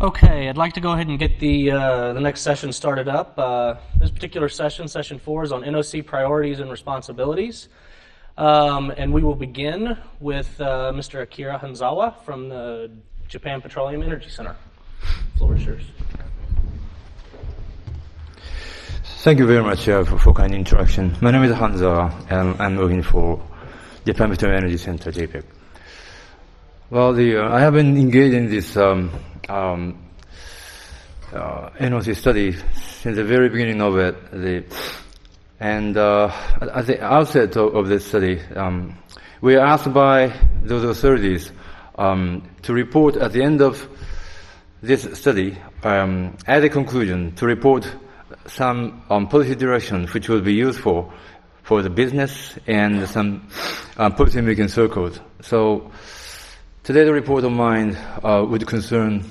Okay, I'd like to go ahead and get the next session started up. This particular session, session 4, is on NOC priorities and responsibilities. And we will begin with Mr. Akira Hanzawa from the Japan Petroleum Energy Center. The floor is yours. Thank you very much for kind introduction. My name is Hanzawa, and I'm working for Japan Petroleum Energy Center, JPEC. Well, I have been engaged in this NOC study since the very beginning of it. At the outset of this study, we are asked by those authorities to report at the end of this study, as a conclusion, to report some policy direction which will be useful for the business and some policy making circles. So today the report of mine would concern,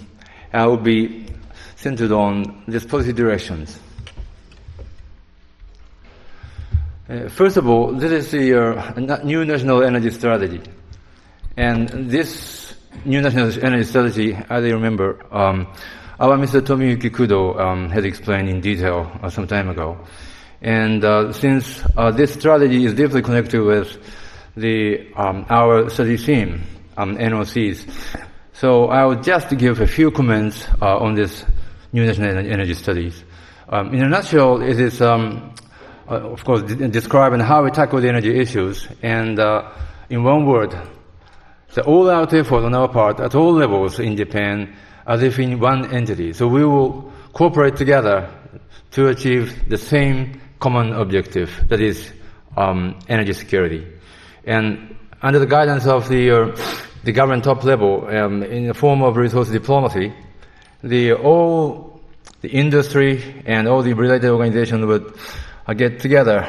will be centered on these policy directions. First of all, this is the new national energy strategy. And this new national energy strategy, as I remember, our Mr. Tomiyuki Kudo had explained in detail some time ago. And since this strategy is deeply connected with our study theme, NOCs, so I will just give a few comments on this new national energy studies. In a nutshell, it is, of course, describing how we tackle the energy issues, and in one word, the all-out effort on our part at all levels in Japan as if in one entity. So we will cooperate together to achieve the same common objective, that is energy security. And under the guidance of the government top level, in the form of resource diplomacy, all the industry and all the related organizations would get together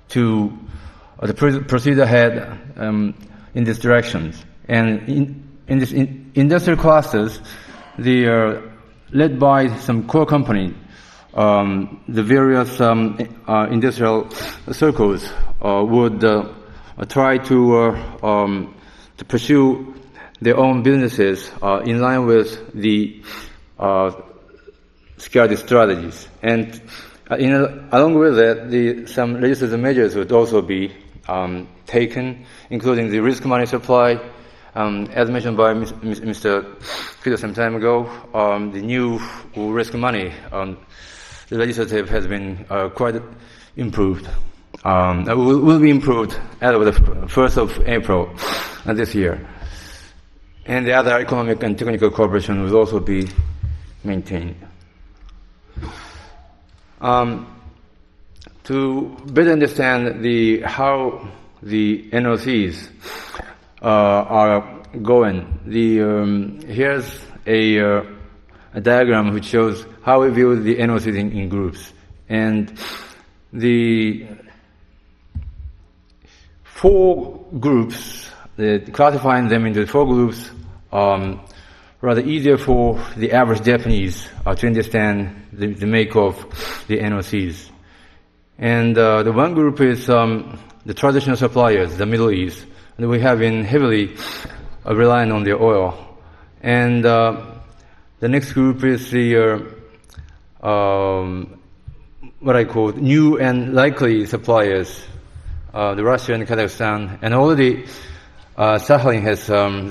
to proceed ahead in this direction. And in this industrial clusters, they are led by some core company. The various industrial circles would try to pursue their own businesses in line with the security strategies. And along with that, some legislative measures would also be taken, including the risk money supply. As mentioned by Mr. Kudo some time ago, the new risk money, the legislative has been quite improved. Will be improved as of the 1st of April this year. And the other economic and technical cooperation will also be maintained. To better understand how the NOCs are going, here's a diagram which shows how we view the NOCs in groups. And the 4 groups, classifying them into 4 groups, rather easier for the average Japanese to understand the make of the NOCs. And the one group is the traditional suppliers, the Middle East. And we have been heavily relying on the oil. And the next group is the what I call new and likely suppliers, the Russia and Kazakhstan. And already Sakhalin has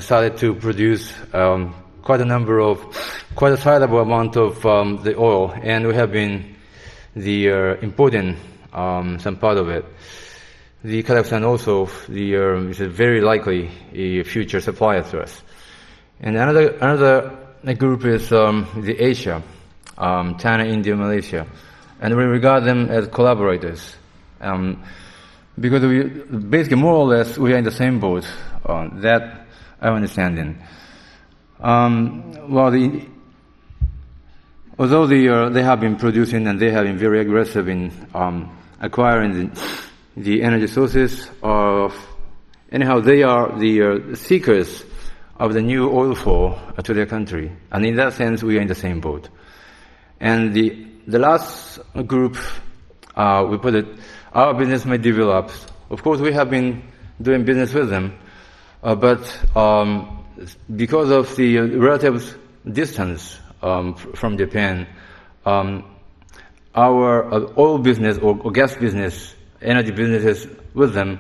started to produce quite a sizable amount of the oil, and we have been importing some part of it. The Kazakhstan also is a very likely future supplier to us. And another group is the Asia, China, India, Malaysia, and we regard them as collaborators because we basically more or less we are in the same boat. That I'm understanding. Although they have been producing and they have been very aggressive in acquiring the energy sources anyhow, they are the seekers of the new oil flow to their country. And in that sense, we are in the same boat. And the last group, we put it, our business may develop. Of course, we have been doing business with them, but because of the relative distance from Japan, our oil business or gas business, energy businesses with them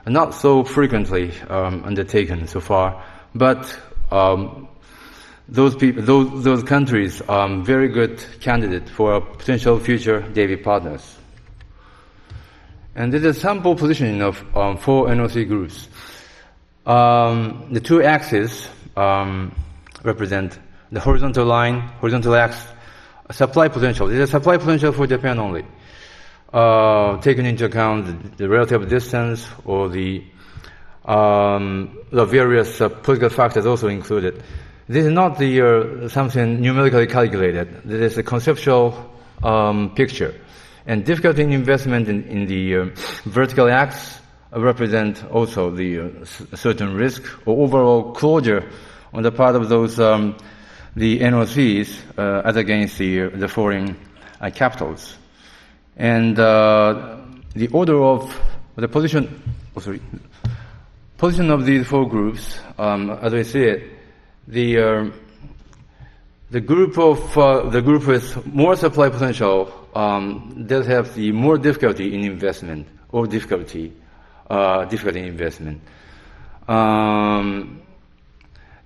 are not so frequently undertaken so far, but those countries are very good candidates for potential future JV partners. And this is a sample positioning of 4 NOC groups. The two axes represent the horizontal axis, supply potential. This is supply potential for Japan only, taking into account the relative distance or the various political factors also included. This is not the something numerically calculated. This is a conceptual picture. And difficulty in investment in the vertical axis represent also the certain risk or overall closure on the part of those the NOCs as against the foreign capitals. And the order of the position of these 4 groups, as I see it, the group with more supply potential does have the more difficulty in investment or difficulty in investment.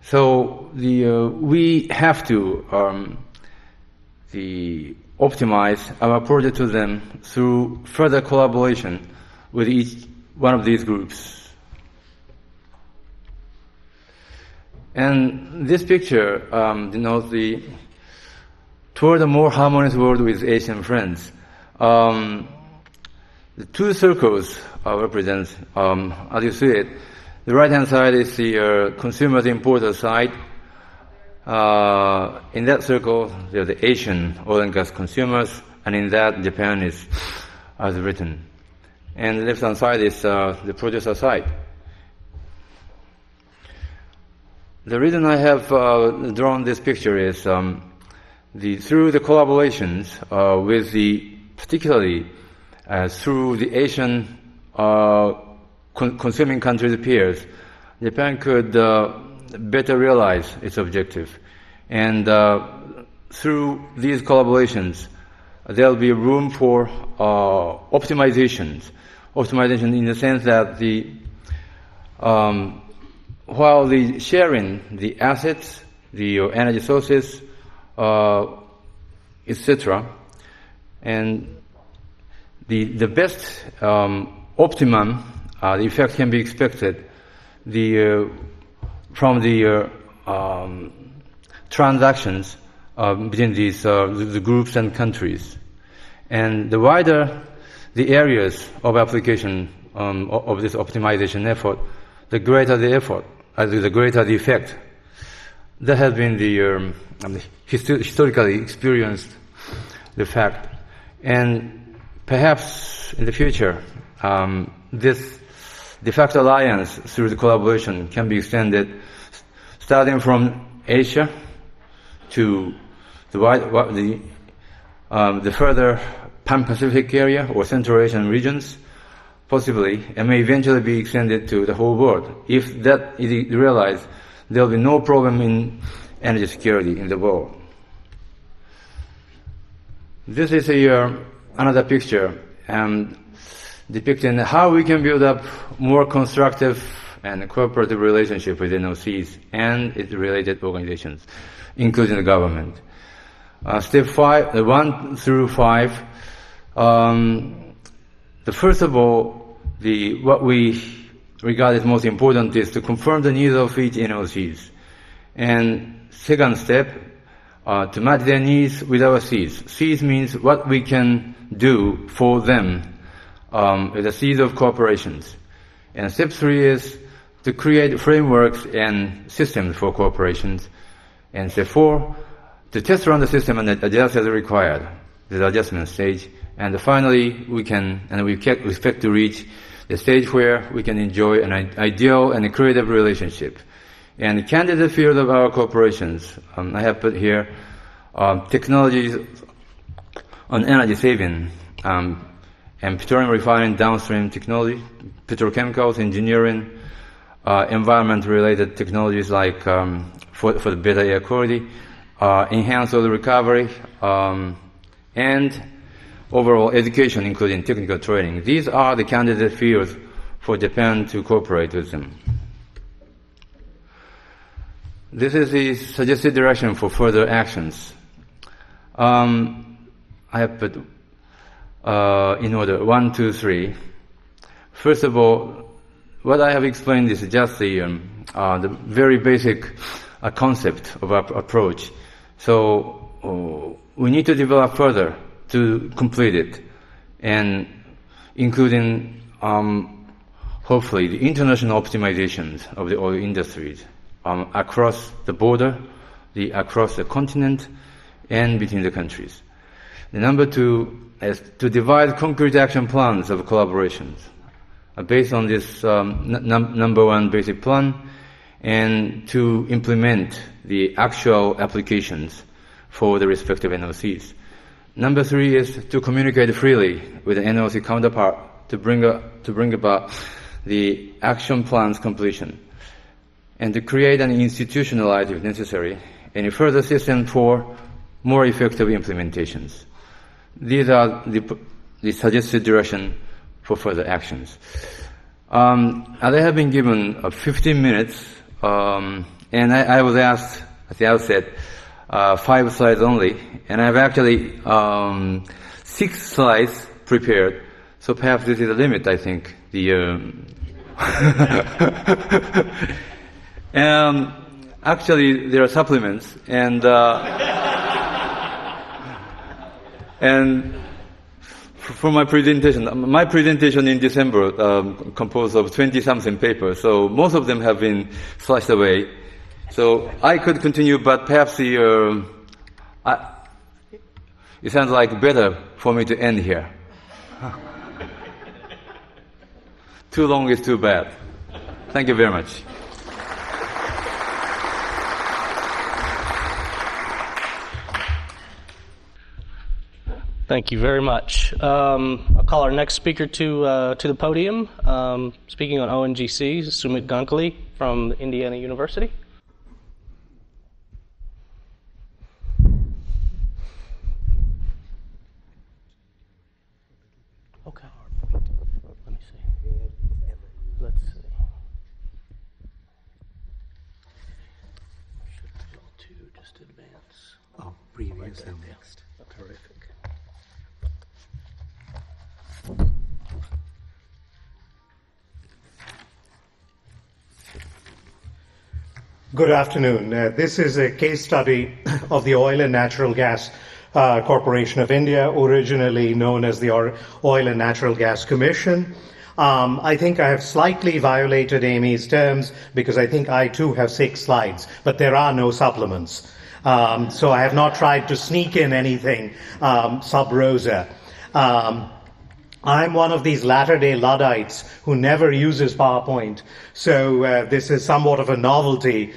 So we have to optimize our project to them through further collaboration with each one of these groups. And this picture denotes toward a more harmonious world with Asian friends. The 2 circles represent, as you see it, the right-hand side is the consumers importer side. In that circle, there are the Asian oil and gas consumers, and in that, Japan is as written. And the left-hand side is the producer side. The reason I have drawn this picture is through the collaborations with particularly through the Asian consuming countries' peers, Japan could better realize its objective. And through these collaborations, there will be room for optimization in the sense that while the sharing the assets, the energy sources, etc., and the best optimum the effect can be expected from the transactions between these the groups and countries, and the wider the areas of application of this optimization effort, the greater the effort, the greater the effect. That has been the historically experienced the fact, and perhaps in the future, this de facto alliance through the collaboration can be extended, starting from Asia to the further Pan-Pacific area or Central Asian regions, possibly, and may eventually be extended to the whole world. If that is realized, there will be no problem in energy security in the world. This is another picture depicting how we can build up more constructive and cooperative relationship with NOCs and its related organizations, including the government. Step 1 through 5. First of all, what we regard as most important is to confirm the needs of each NOCs. And second step, to match their needs with our Cs. Cs means what we can do for them, the Cs of cooperations. And step 3 is to create frameworks and systems for cooperations. And step 4, to test run the system and adjust as required, the adjustment stage. And finally, we expect to reach the stage where we can enjoy an ideal and a creative relationship. And the candidate field of our cooperations, I have put here technologies on energy saving, and petroleum refining, downstream technology, petrochemicals, engineering, environment-related technologies like for the better air quality, enhance oil recovery, and overall education, including technical training. These are the candidate fields for Japan to cooperate with them. This is the suggested direction for further actions. I have put in order 1, 2, 3. First of all, what I have explained is just the very basic concept of our approach. So we need to develop further to complete it, and including hopefully the international optimizations of the oil industries across the border, across the continent, and between the countries. The number 2 is to devise concrete action plans of collaborations based on this number 1 basic plan, and to implement the actual applications for the respective NOCs. Number 3 is to communicate freely with the NOC counterpart to bring about the action plan's completion, and to create and institutionalize, if necessary, any further system for more effective implementations. These are the suggested direction for further actions. As I have been given 15 minutes, and I was asked at the outset 5 slides only, and I have actually 6 slides prepared, so perhaps this is the limit, I think. Actually, there are supplements, and for my presentation in December composed of 20-something papers, so most of them have been slashed away. So I could continue, but perhaps it sounds like better for me to end here. Too long is too bad. Thank you very much. Thank you very much. I'll call our next speaker to the podium. Speaking on ONGC, Sumit Gonkali from Indiana University. Okay. Let me see. Let's see. Should go to just advance. Oh, previous and next. Terrific. Good afternoon. This is a case study of the Oil and Natural Gas Corporation of India, originally known as the Oil and Natural Gas Commission. I think I have slightly violated Amy's terms because I think I too have 6 slides, but there are no supplements. So I have not tried to sneak in anything sub rosa. I'm one of these latter-day Luddites who never uses PowerPoint, so this is somewhat of a novelty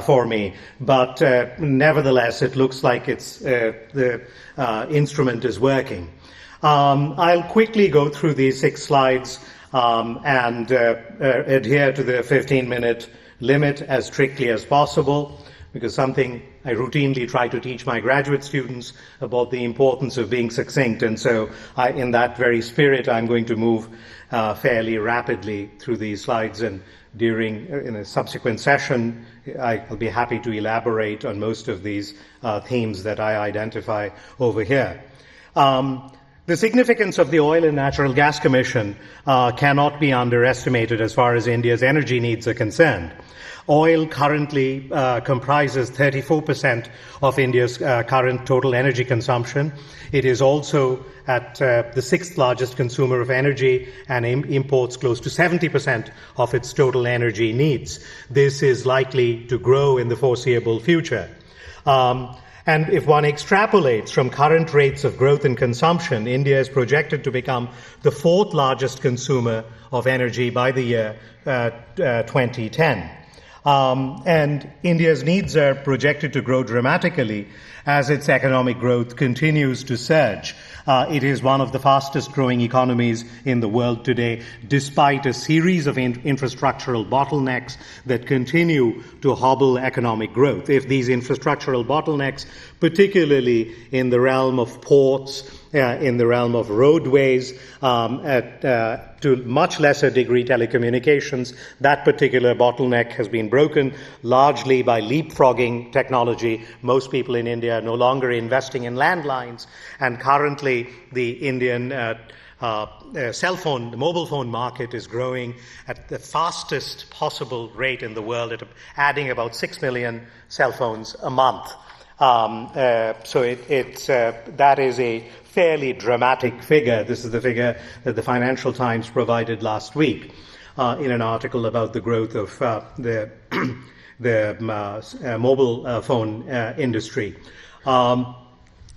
for me. But nevertheless, it looks like the instrument is working. I'll quickly go through these 6 slides and adhere to the 15-minute limit as strictly as possible, because something I routinely try to teach my graduate students about the importance of being succinct, and so in that very spirit I'm going to move fairly rapidly through these slides, and in a subsequent session I'll be happy to elaborate on most of these themes that I identify over here. The significance of the Oil and Natural Gas Commission cannot be underestimated as far as India's energy needs are concerned. Oil currently comprises 34% of India's current total energy consumption. It is also at the 6th largest consumer of energy and imports close to 70% of its total energy needs. This is likely to grow in the foreseeable future. And if one extrapolates from current rates of growth and consumption, India is projected to become the 4th largest consumer of energy by the year 2010. And India's needs are projected to grow dramatically as its economic growth continues to surge. It is one of the fastest growing economies in the world today, despite a series of infrastructural bottlenecks that continue to hobble economic growth. If these infrastructural bottlenecks, particularly in the realm of ports, in the realm of roadways, to much lesser degree telecommunications, that particular bottleneck has been broken largely by leapfrogging technology. Most people in India are no longer investing in landlines, and currently the Indian the mobile phone market is growing at the fastest possible rate in the world, adding about 6 million cell phones a month. So that is a fairly dramatic figure. This is the figure that the Financial Times provided last week in an article about the growth of the mobile phone industry.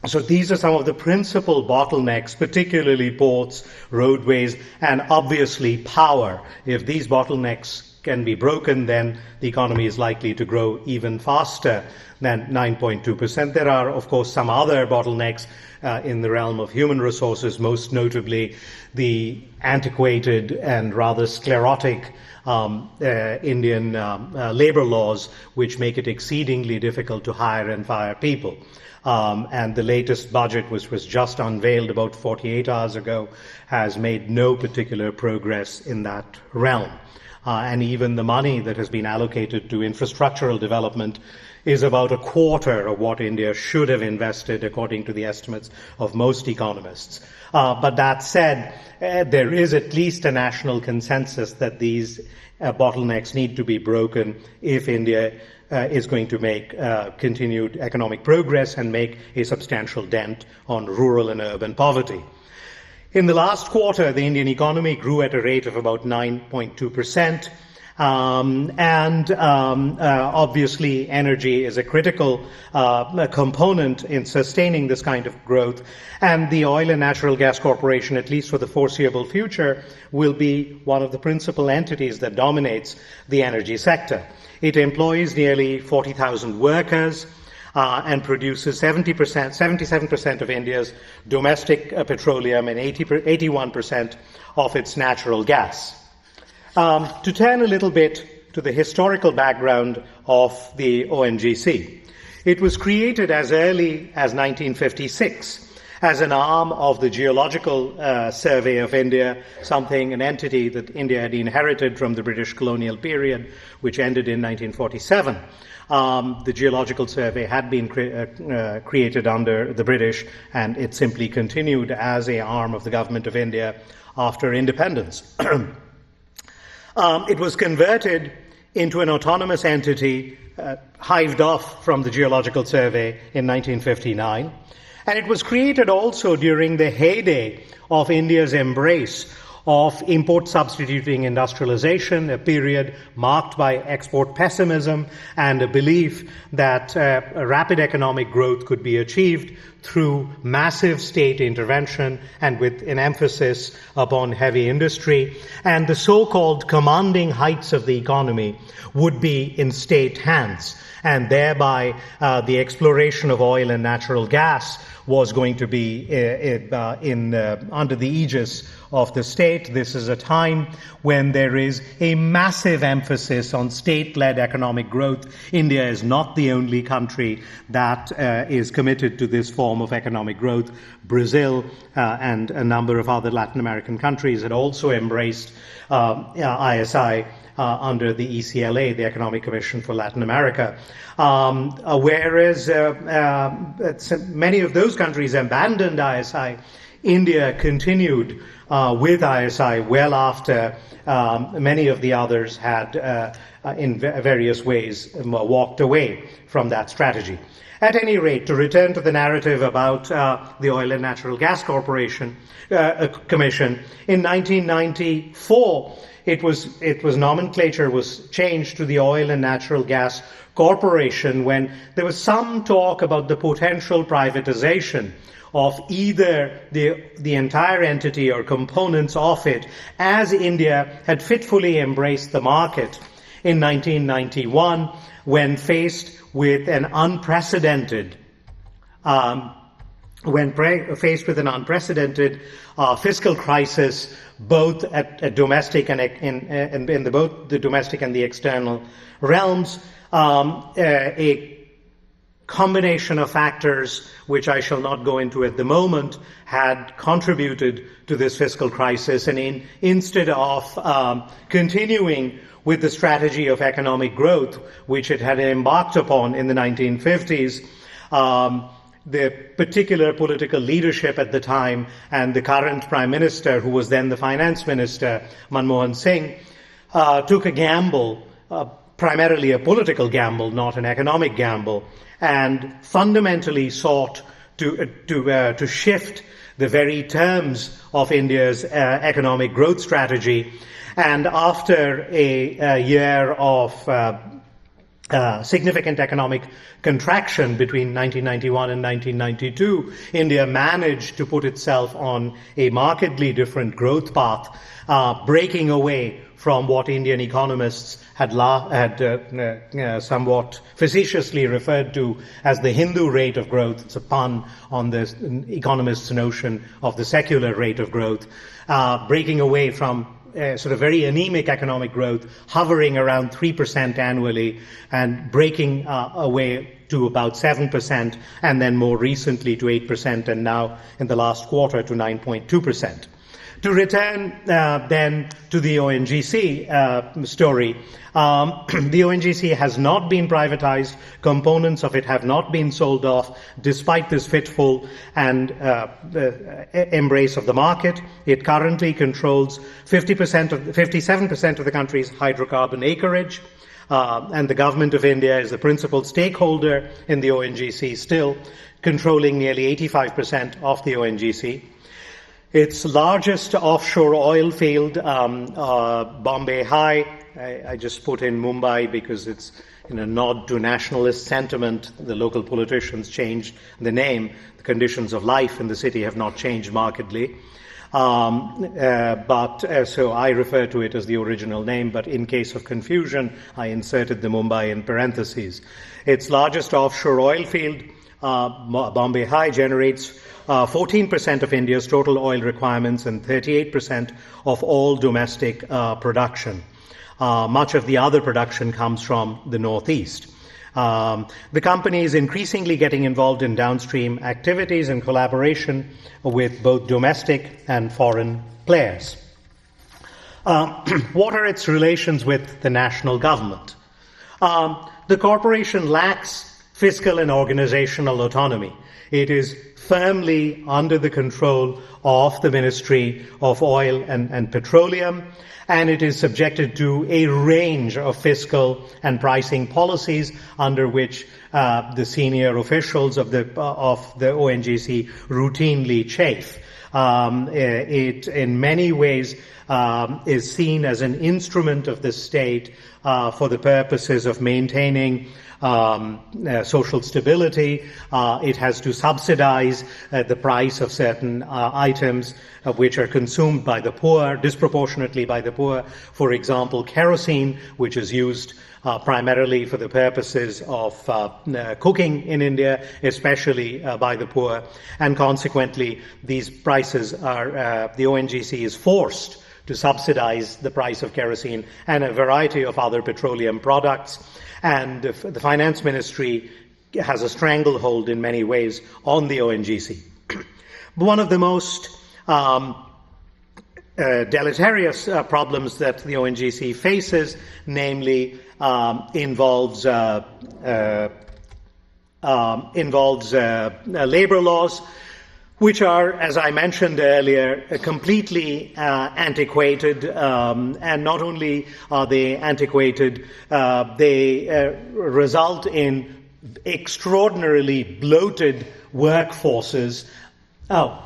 So these are some of the principal bottlenecks, particularly ports, roadways, and obviously power. If these bottlenecks can be broken, then the economy is likely to grow even faster than 9.2%. There are, of course, some other bottlenecks in the realm of human resources, most notably the antiquated and rather sclerotic Indian labor laws, which make it exceedingly difficult to hire and fire people. And the latest budget, which was just unveiled about 48 hours ago, has made no particular progress in that realm. And even the money that has been allocated to infrastructural development is about a quarter of what India should have invested, according to the estimates of most economists. But that said, there is at least a national consensus that these bottlenecks need to be broken if India is going to make continued economic progress and make a substantial dent on rural and urban poverty. In the last quarter, the Indian economy grew at a rate of about 9.2%. Obviously, energy is a critical component in sustaining this kind of growth. And the Oil and Natural Gas Corporation, at least for the foreseeable future, will be one of the principal entities that dominates the energy sector. It employs nearly 40,000 workers and produces 77% of India's domestic petroleum and 81% of its natural gas. To turn a little bit to the historical background of the ONGC. It was created as early as 1956 as an arm of the Geological Survey of India, an entity that India had inherited from the British colonial period, which ended in 1947. The Geological Survey had been created under the British, and it simply continued as an arm of the government of India after independence. It was converted into an autonomous entity, hived off from the Geological Survey in 1959. And it was created also during the heyday of India's embrace of import substituting industrialization, a period marked by export pessimism and a belief that rapid economic growth could be achieved through massive state intervention and with an emphasis upon heavy industry. And the so-called commanding heights of the economy would be in state hands. And thereby the exploration of oil and natural gas was going to be under the aegis of the state. This is a time when there is a massive emphasis on state-led economic growth. India is not the only country that is committed to this form of economic growth. Brazil and a number of other Latin American countries had also embraced ISI under the ECLA, the Economic Commission for Latin America. Whereas many of those countries abandoned ISI, India continued with ISI well after many of the others had, in various ways, walked away from that strategy. At any rate, to return to the narrative about the Oil and Natural Gas Corporation Commission, in 1994, nomenclature was changed to the Oil and Natural Gas Corporation when there was some talk about the potential privatization of either the entire entity or components of it, as India had fitfully embraced the market in 1991 when faced with an unprecedented fiscal crisis, both at domestic and in both the domestic and the external realms, a combination of factors which I shall not go into at the moment had contributed to this fiscal crisis, and instead of continuing with the strategy of economic growth which it had embarked upon in the 1950s, the particular political leadership at the time and the current Prime Minister, who was then the Finance Minister, Manmohan Singh, took a gamble, primarily a political gamble, not an economic gamble, and fundamentally sought to shift the very terms of India's economic growth strategy. And after a year of significant economic contraction between 1991 and 1992, India managed to put itself on a markedly different growth path, breaking away from what Indian economists had somewhat facetiously referred to as the Hindu rate of growth. It's a pun on the economists' notion of the secular rate of growth, breaking away from sort of very anemic economic growth, hovering around 3% annually, and breaking away to about 7%, and then more recently to 8%, and now in the last quarter to 9.2%. To return then to the ONGC story, the ONGC has not been privatized. Components of it have not been sold off, despite this fitful and embrace of the market. It currently controls 57% of the country's hydrocarbon acreage, and the government of India is the principal stakeholder in the ONGC, still controlling nearly 85% of the ONGC. Its largest offshore oil field, Bombay High, I just put in Mumbai because it's in a nod to nationalist sentiment. The local politicians changed the name. The conditions of life in the city have not changed markedly. So I refer to it as the original name, but in case of confusion, I inserted the Mumbai in parentheses. Its largest offshore oil field, Bombay High, generates 14% of India's total oil requirements and 38% of all domestic production. Much of the other production comes from the northeast. The company is increasingly getting involved in downstream activities in collaboration with both domestic and foreign players. What are its relations with the national government? The corporation lacks fiscal and organizational autonomy. It is firmly under the control of the Ministry of Oil and Petroleum, and it is subjected to a range of fiscal and pricing policies under which the senior officials of the ONGC routinely chafe. It, in many ways, is seen as an instrument of the state for the purposes of maintaining social stability. It has to subsidize the price of certain items which are consumed by the poor, disproportionately by the poor. For example, kerosene, which is used primarily for the purposes of cooking in India, especially by the poor. And consequently, these prices are, the ONGC is forced to subsidize the price of kerosene and a variety of other petroleum products. And the Finance Ministry has a stranglehold in many ways on the ONGC. One of the most deleterious problems that the ONGC faces, namely, involves labor laws, which are, as I mentioned earlier, completely antiquated, and not only are they antiquated, they result in extraordinarily bloated workforces.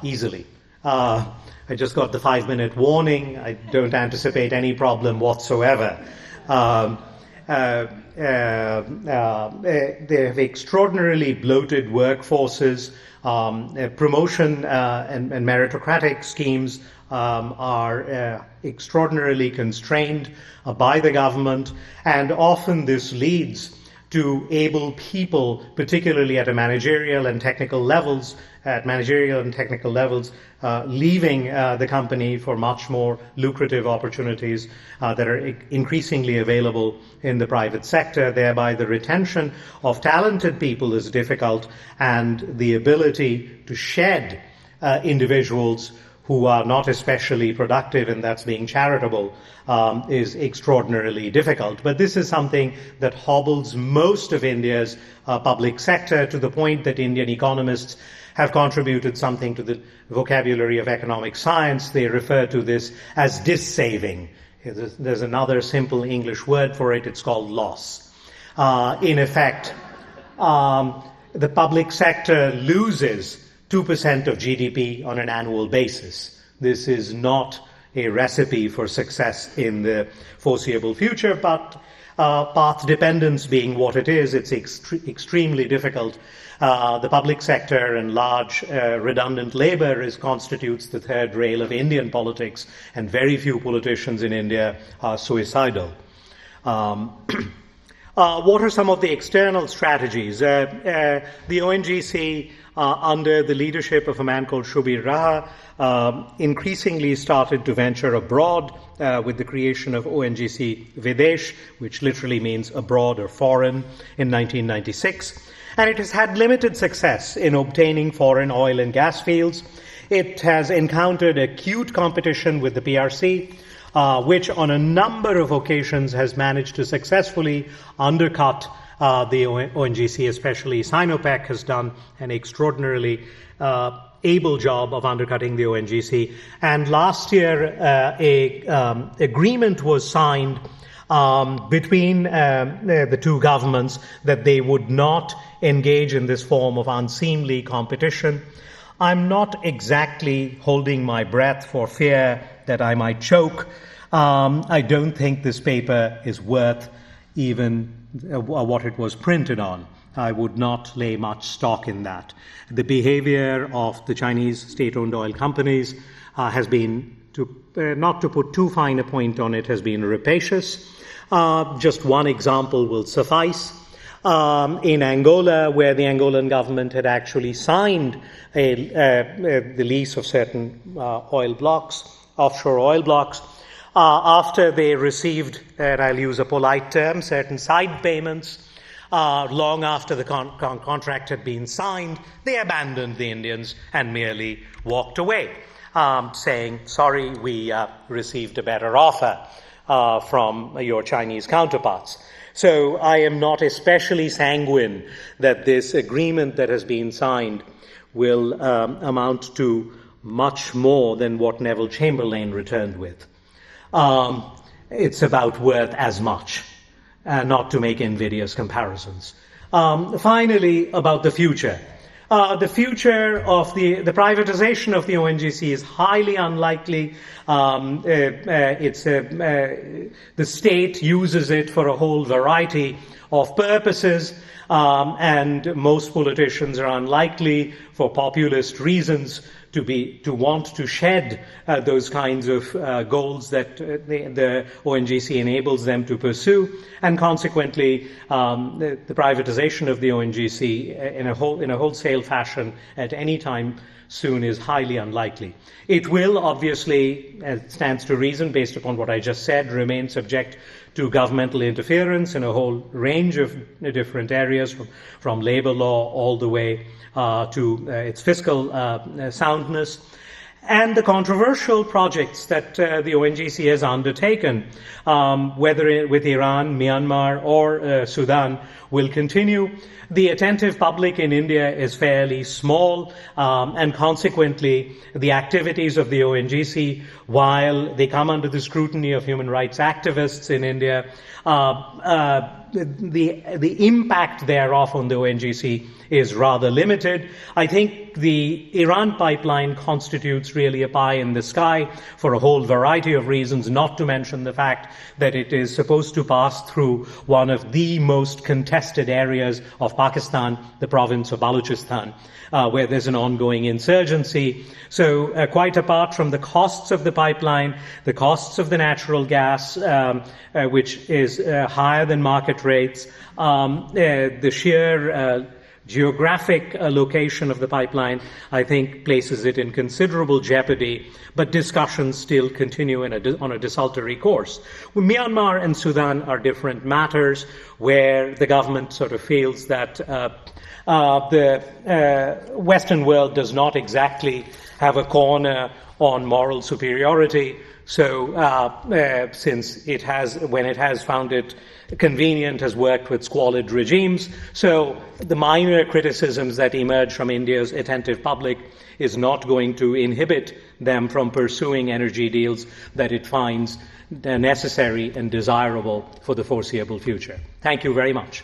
Easily. I just got the 5-minute warning. I don't anticipate any problem whatsoever. they have extraordinarily bloated workforces. Promotion and meritocratic schemes are extraordinarily constrained by the government, and often this leads to able people, particularly at managerial and technical levels, leaving the company for much more lucrative opportunities that are increasingly available in the private sector. Thereby, the retention of talented people is difficult, and the ability to shed individuals who are not especially productive, and that's being charitable, is extraordinarily difficult. But this is something that hobbles most of India's public sector, to the point that Indian economists have contributed something to the vocabulary of economic science. They refer to this as dissaving. There's another simple English word for it. It's called loss. In effect, the public sector loses 2% of GDP on an annual basis. This is not a recipe for success in the foreseeable future, but path dependence being what it is, it's extremely difficult. The public sector and large redundant labor constitutes the third rail of Indian politics, and very few politicians in India are suicidal. What are some of the external strategies? The ONGC, under the leadership of a man called Shubir Raha, increasingly started to venture abroad with the creation of ONGC Videsh, which literally means abroad or foreign, in 1996. And it has had limited success in obtaining foreign oil and gas fields. It has encountered acute competition with the PRC, which on a number of occasions has managed to successfully undercut the ONGC, especially Sinopec has done an extraordinarily able job of undercutting the ONGC. And last year, an agreement was signed between the two governments that they would not engage in this form of unseemly competition. I'm not exactly holding my breath for fear that I might choke. I don't think this paper is worth even what it was printed on. I would not lay much stock in that. The behavior of the Chinese state-owned oil companies has been, not to put too fine a point on it, has been rapacious. Just one example will suffice. In Angola, where the Angolan government had actually signed the lease of certain oil blocks, offshore oil blocks, after they received, and I'll use a polite term, certain side payments, long after the contract had been signed, they abandoned the Indians and merely walked away, saying, sorry, we received a better offer from your Chinese counterparts. So I am not especially sanguine that this agreement that has been signed will amount to much more than what Neville Chamberlain returned with. It's about worth as much, not to make invidious comparisons. Finally, about the future. The future of the privatization of the ONGC is highly unlikely. The state uses it for a whole variety of purposes, and most politicians are unlikely, for populist reasons, to want to shed those kinds of goals that the ONGC enables them to pursue, and consequently, the privatization of the ONGC in a wholesale fashion at any time soon is highly unlikely. It will obviously, as it stands to reason, based upon what I just said, remain subject to governmental interference in a whole range of different areas, from labor law all the way to its fiscal soundness. And the controversial projects that the ONGC has undertaken, whether with Iran, Myanmar, or Sudan, will continue. The attentive public in India is fairly small, and consequently, the activities of the ONGC, while they come under the scrutiny of human rights activists in India, the impact thereof on the ONGC is rather limited. I think the Iran pipeline constitutes really a pie in the sky for a whole variety of reasons, not to mention the fact that it is supposed to pass through one of the most contested areas of Pakistan, the province of Balochistan, where there's an ongoing insurgency. So quite apart from the costs of the pipeline, the costs of the natural gas, which is higher than market rates, the sheer geographic location of the pipeline, I think, places it in considerable jeopardy, but discussions still continue on a desultory course. Well, Myanmar and Sudan are different matters where the government sort of feels that the Western world does not exactly have a corner on moral superiority. So, since when it has found it convenient, has worked with squalid regimes. So, the minor criticisms that emerge from India's attentive public is not going to inhibit them from pursuing energy deals that it finds necessary and desirable for the foreseeable future. Thank you very much.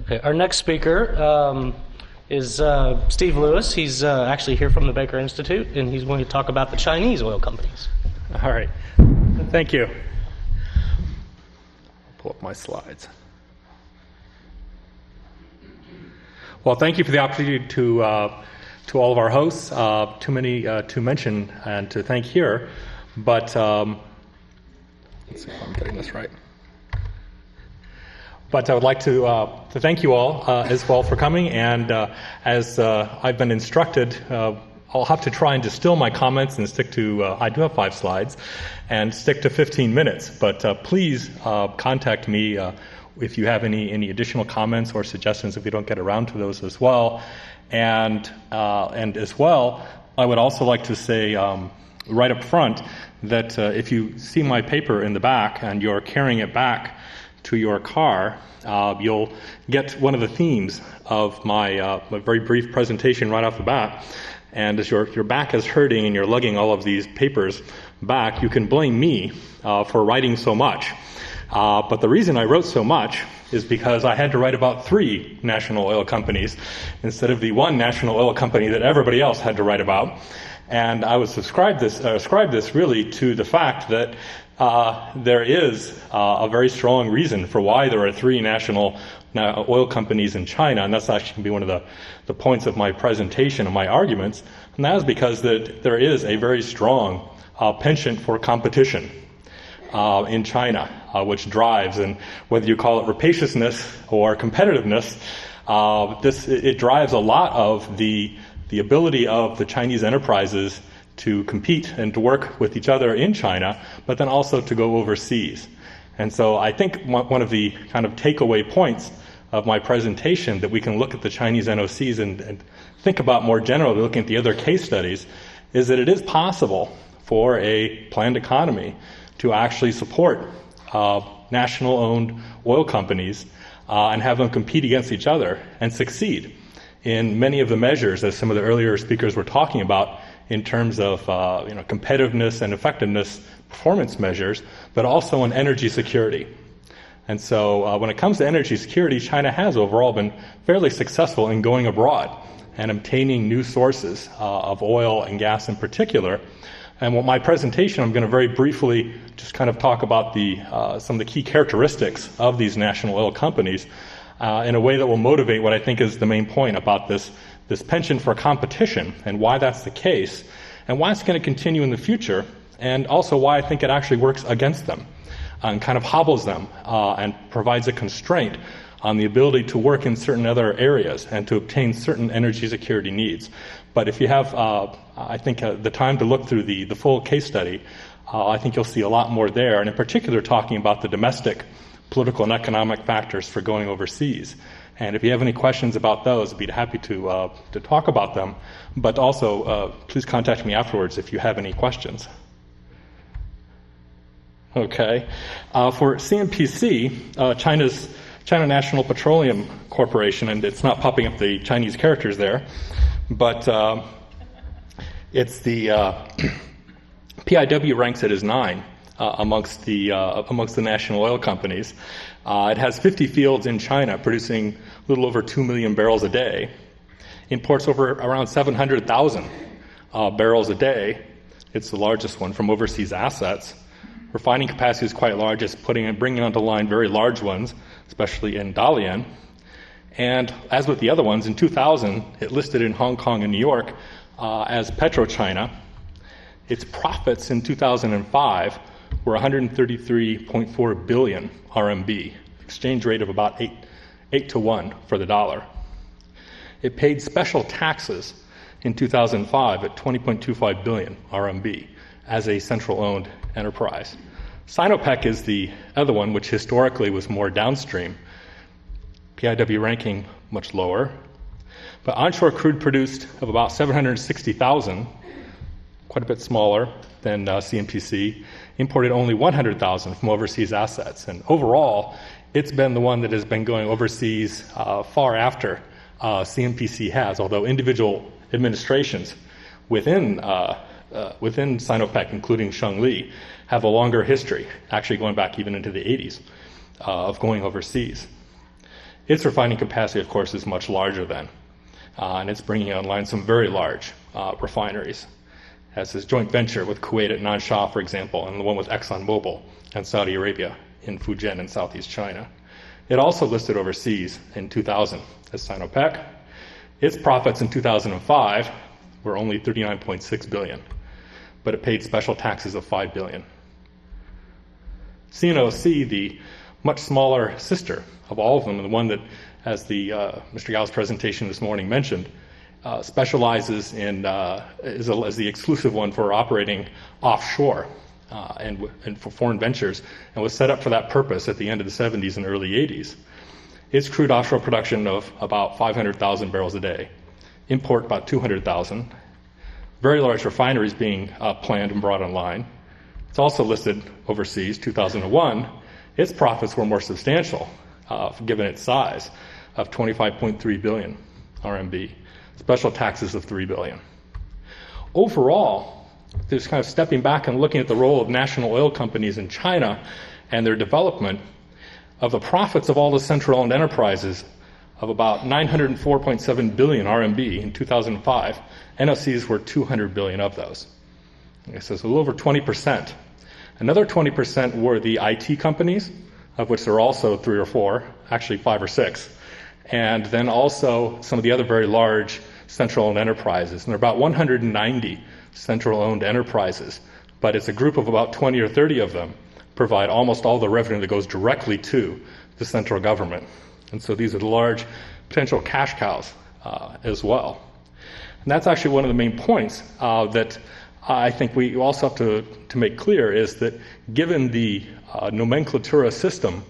Okay, our next speaker is Steve Lewis. He's actually here from the Baker Institute, and he's going to talk about the Chinese oil companies. All right. Thank you. I'll pull up my slides. Well, thank you for the opportunity to all of our hosts. Too many to mention and to thank here, but let's see if I'm getting this right. But I would like to thank you all as well for coming, and as I've been instructed, I'll have to try and distill my comments and stick to, I do have 5 slides, and stick to 15 minutes. But please contact me if you have any additional comments or suggestions if we don't get around to those as well. And as well, I would also like to say right up front that if you see my paper in the back and you're carrying it back to your car, you'll get one of the themes of my very brief presentation right off the bat. And as your back is hurting and you're lugging all of these papers back, you can blame me for writing so much. But the reason I wrote so much is because I had to write about 3 national oil companies instead of the one national oil company that everybody else had to write about. And I would ascribe this really to the fact that there is a very strong reason for why there are 3 national oil companies in China, and that's actually going to be one of the points of my presentation and my arguments, and that is because that there is a very strong penchant for competition in China, which drives, and whether you call it rapaciousness or competitiveness, it drives a lot of the ability of the Chinese enterprises to compete and to work with each other in China, but then also to go overseas. And so I think one of the kind of takeaway points of my presentation that we can look at the Chinese NOCs and think about more generally, looking at the other case studies, is that it is possible for a planned economy to actually support national-owned oil companies and have them compete against each other and succeed in many of the measures, as some of the earlier speakers were talking about, in terms of competitiveness and effectiveness performance measures, but also on energy security. And so when it comes to energy security, China has overall been fairly successful in going abroad and obtaining new sources of oil and gas in particular. And with my presentation, I'm going to very briefly just kind of talk about some of the key characteristics of these national oil companies in a way that will motivate what I think is the main point about this penchant for competition and why that's the case, and why it's going to continue in the future, and also why I think it actually works against them and kind of hobbles them and provides a constraint on the ability to work in certain other areas and to obtain certain energy security needs. But if you have, I think, the time to look through the full case study, I think you'll see a lot more there, and in particular talking about the domestic political and economic factors for going overseas. And if you have any questions about those, I'd be happy to talk about them. But also, please contact me afterwards if you have any questions. Okay. For CNPC, China National Petroleum Corporation, and it's not popping up the Chinese characters there, but It's the PIW ranks it as 9 amongst the national oil companies. It has 50 fields in China producing a little over 2 million barrels a day. Imports over around 700,000 barrels a day. It's the largest one from overseas assets. Refining capacity is quite large. It's bringing onto line very large ones, especially in Dalian. And as with the other ones, in 2000, it listed in Hong Kong and New York as PetroChina. Its profits in 2005 were 133.4 billion RMB, exchange rate of about 8 to 1 for the dollar. It paid special taxes in 2005 at 20.25 billion RMB as a central-owned enterprise. Sinopec is the other one, which historically was more downstream. PIW ranking much lower. But onshore crude produced of about 760,000, quite a bit smaller than CNPC, imported only 100,000 from overseas assets. And overall, it's been the one that has been going overseas far after CNPC has, although individual administrations within Sinopec, including Shengli, have a longer history, actually going back even into the 80s, of going overseas. Its refining capacity, of course, is much larger then, and it's bringing online some very large refineries. It has this joint venture with Kuwait at Nansha, for example, and the one with ExxonMobil and Saudi Arabia in Fujian in southeast China. It also listed overseas in 2000 as Sinopec. Its profits in 2005 were only 39.6 billion, but it paid special taxes of 5 billion. CNOC, the much smaller sister of all of them, and the one that, as Mr. Gao's presentation this morning mentioned, specializes in, is the exclusive one for operating offshore and for foreign ventures, and was set up for that purpose at the end of the 70s and early 80s. Its crude offshore production of about 500,000 barrels a day, import about 200,000, very large refineries being planned and brought online. It's also listed overseas, 2001. Its profits were more substantial, given its size, of 25.3 billion RMB, special taxes of 3 billion. Overall, just kind of stepping back and looking at the role of national oil companies in China and their development, of the profits of all the central-owned enterprises of about 904.7 billion RMB in 2005, NOCs were 200 billion of those. Okay, so it's a little over 20%. Another 20% were the IT companies, of which there are also 3 or 4, actually 5 or 6, and then also some of the other very large central-owned enterprises. And there are about 190 central-owned enterprises, but it's a group of about 20 or 30 of them provide almost all the revenue that goes directly to the central government. And so these are the large potential cash cows as well. And that's actually one of the main points that I think we also have to make clear, is that given the nomenclatura system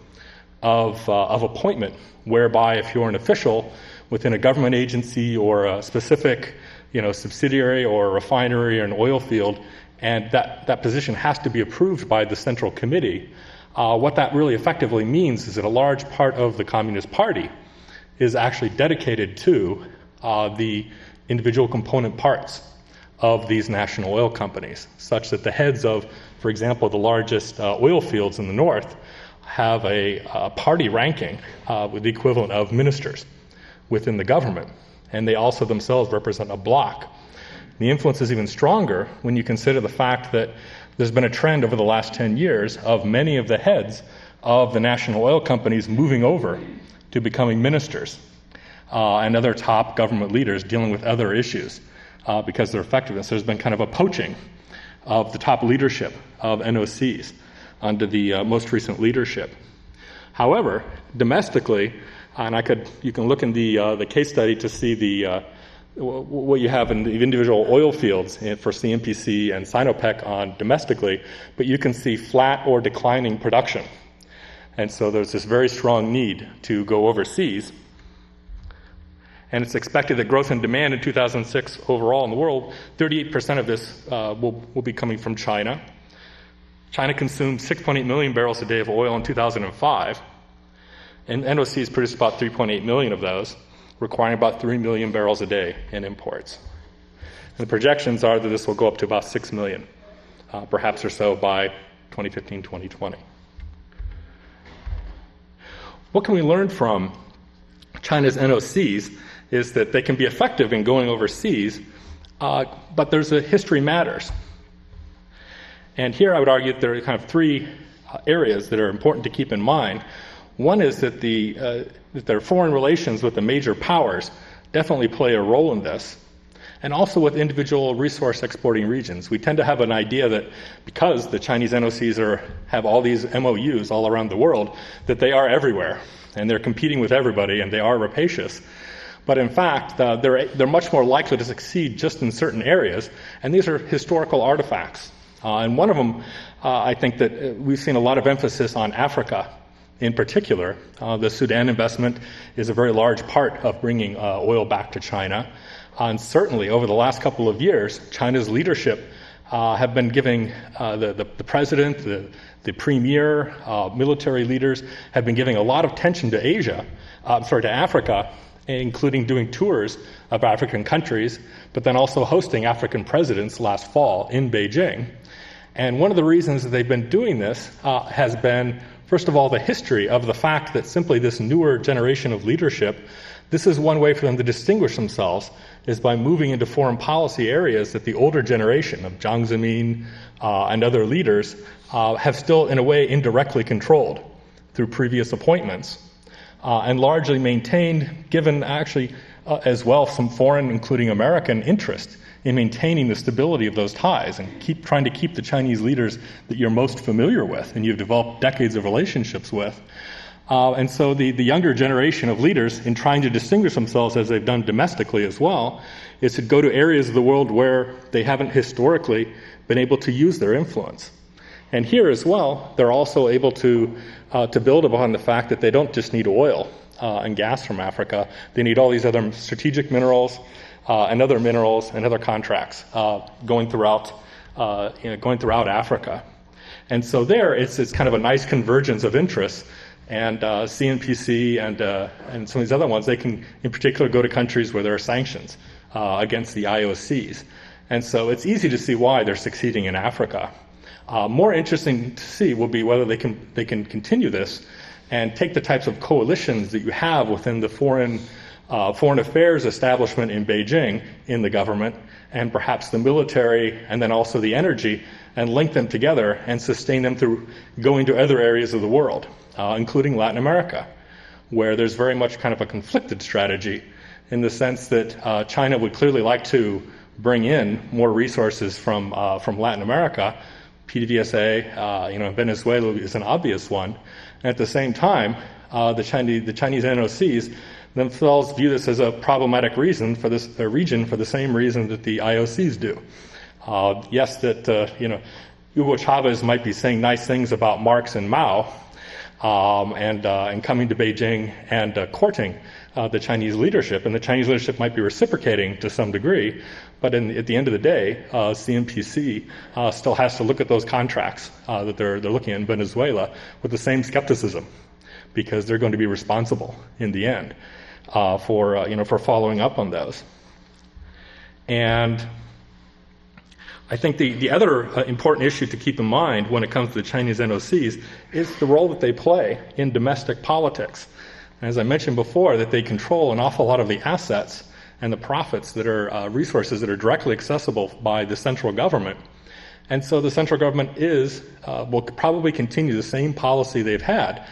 of appointment, whereby if you're an official within a government agency or a specific subsidiary or a refinery or an oil field, and that position has to be approved by the Central Committee, what that really effectively means is that a large part of the Communist Party is actually dedicated to the individual component parts of these national oil companies, such that the heads of, for example, the largest oil fields in the north have a party ranking with the equivalent of ministers within the government, and they also themselves represent a bloc. The influence is even stronger when you consider the fact that there's been a trend over the last 10 years of many of the heads of the national oil companies moving over to becoming ministers and other top government leaders dealing with other issues because of their effectiveness. There's been kind of a poaching of the top leadership of NOCs under the most recent leadership. However, domestically, and you can look in the case study to see what you have in the individual oil fields for CNPC and Sinopec on domestically, but you can see flat or declining production. And so there's this very strong need to go overseas. And it's expected that growth in demand in 2006 overall in the world, 38% of this will be coming from China. China consumed 6.8 million barrels a day of oil in 2005, and NOCs produced about 3.8 million of those, requiring about 3 million barrels a day in imports. And the projections are that this will go up to about 6 million, perhaps or so by 2015, 2020. What can we learn from China's NOCs is that they can be effective in going overseas, but there's a history matters. And here I would argue that there are kind of three areas that are important to keep in mind. One is that that their foreign relations with the major powers definitely play a role in this, and also with individual resource exporting regions. We tend to have an idea that because the Chinese NOCs have all these MOUs all around the world, that they are everywhere, and they're competing with everybody, and they are rapacious. But in fact, they're much more likely to succeed just in certain areas, and these are historical artifacts. And one of them, I think that we've seen a lot of emphasis on Africa in particular. The Sudan investment is a very large part of bringing oil back to China. And certainly over the last couple of years, China's leadership have been giving the president, the premier, military leaders have been giving a lot of attention to to Africa, including doing tours of African countries, but then also hosting African presidents last fall in Beijing. And one of the reasons that they've been doing this has been, first of all, the history of the fact that simply this newer generation of leadership, this is one way for them to distinguish themselves, is by moving into foreign policy areas that the older generation of Jiang Zemin and other leaders have still, in a way, indirectly controlled through previous appointments, and largely maintained, given actually as well some foreign, including American, interest in maintaining the stability of those ties and trying to keep the Chinese leaders that you're most familiar with and you've developed decades of relationships with. And so the younger generation of leaders, in trying to distinguish themselves as they've done domestically as well, is to go to areas of the world where they haven't historically been able to use their influence. And here as well, they're also able to build upon the fact that they don't just need oil and gas from Africa. They need all these other strategic minerals and other minerals and other contracts going throughout Africa. And so there, it's kind of a nice convergence of interests. And CNPC and some of these other ones, they can, in particular, go to countries where there are sanctions against the IOCs. And so it's easy to see why they're succeeding in Africa. More interesting to see will be whether they can continue this and take the types of coalitions that you have within the foreign affairs establishment in Beijing, in the government, and perhaps the military, and then also the energy, and link them together and sustain them through going to other areas of the world, including Latin America, where there's very much kind of a conflicted strategy in the sense that China would clearly like to bring in more resources from Latin America. PDVSA, Venezuela is an obvious one. And at the same time, the Chinese NOCs themselves view this as a problematic region for the same reason that the IOCs do. Yes, that Hugo Chavez might be saying nice things about Marx and Mao, and coming to Beijing and courting the Chinese leadership, and the Chinese leadership might be reciprocating to some degree, but at the end of the day, CNPC still has to look at those contracts that they're looking at in Venezuela with the same skepticism, because they're going to be responsible in the end for following up on those. And I think the other important issue to keep in mind when it comes to the Chinese NOCs is the role that they play in domestic politics. And as I mentioned before, that they control an awful lot of the assets and the profits that are resources that are directly accessible by the central government. And so the central government will probably continue the same policy they've had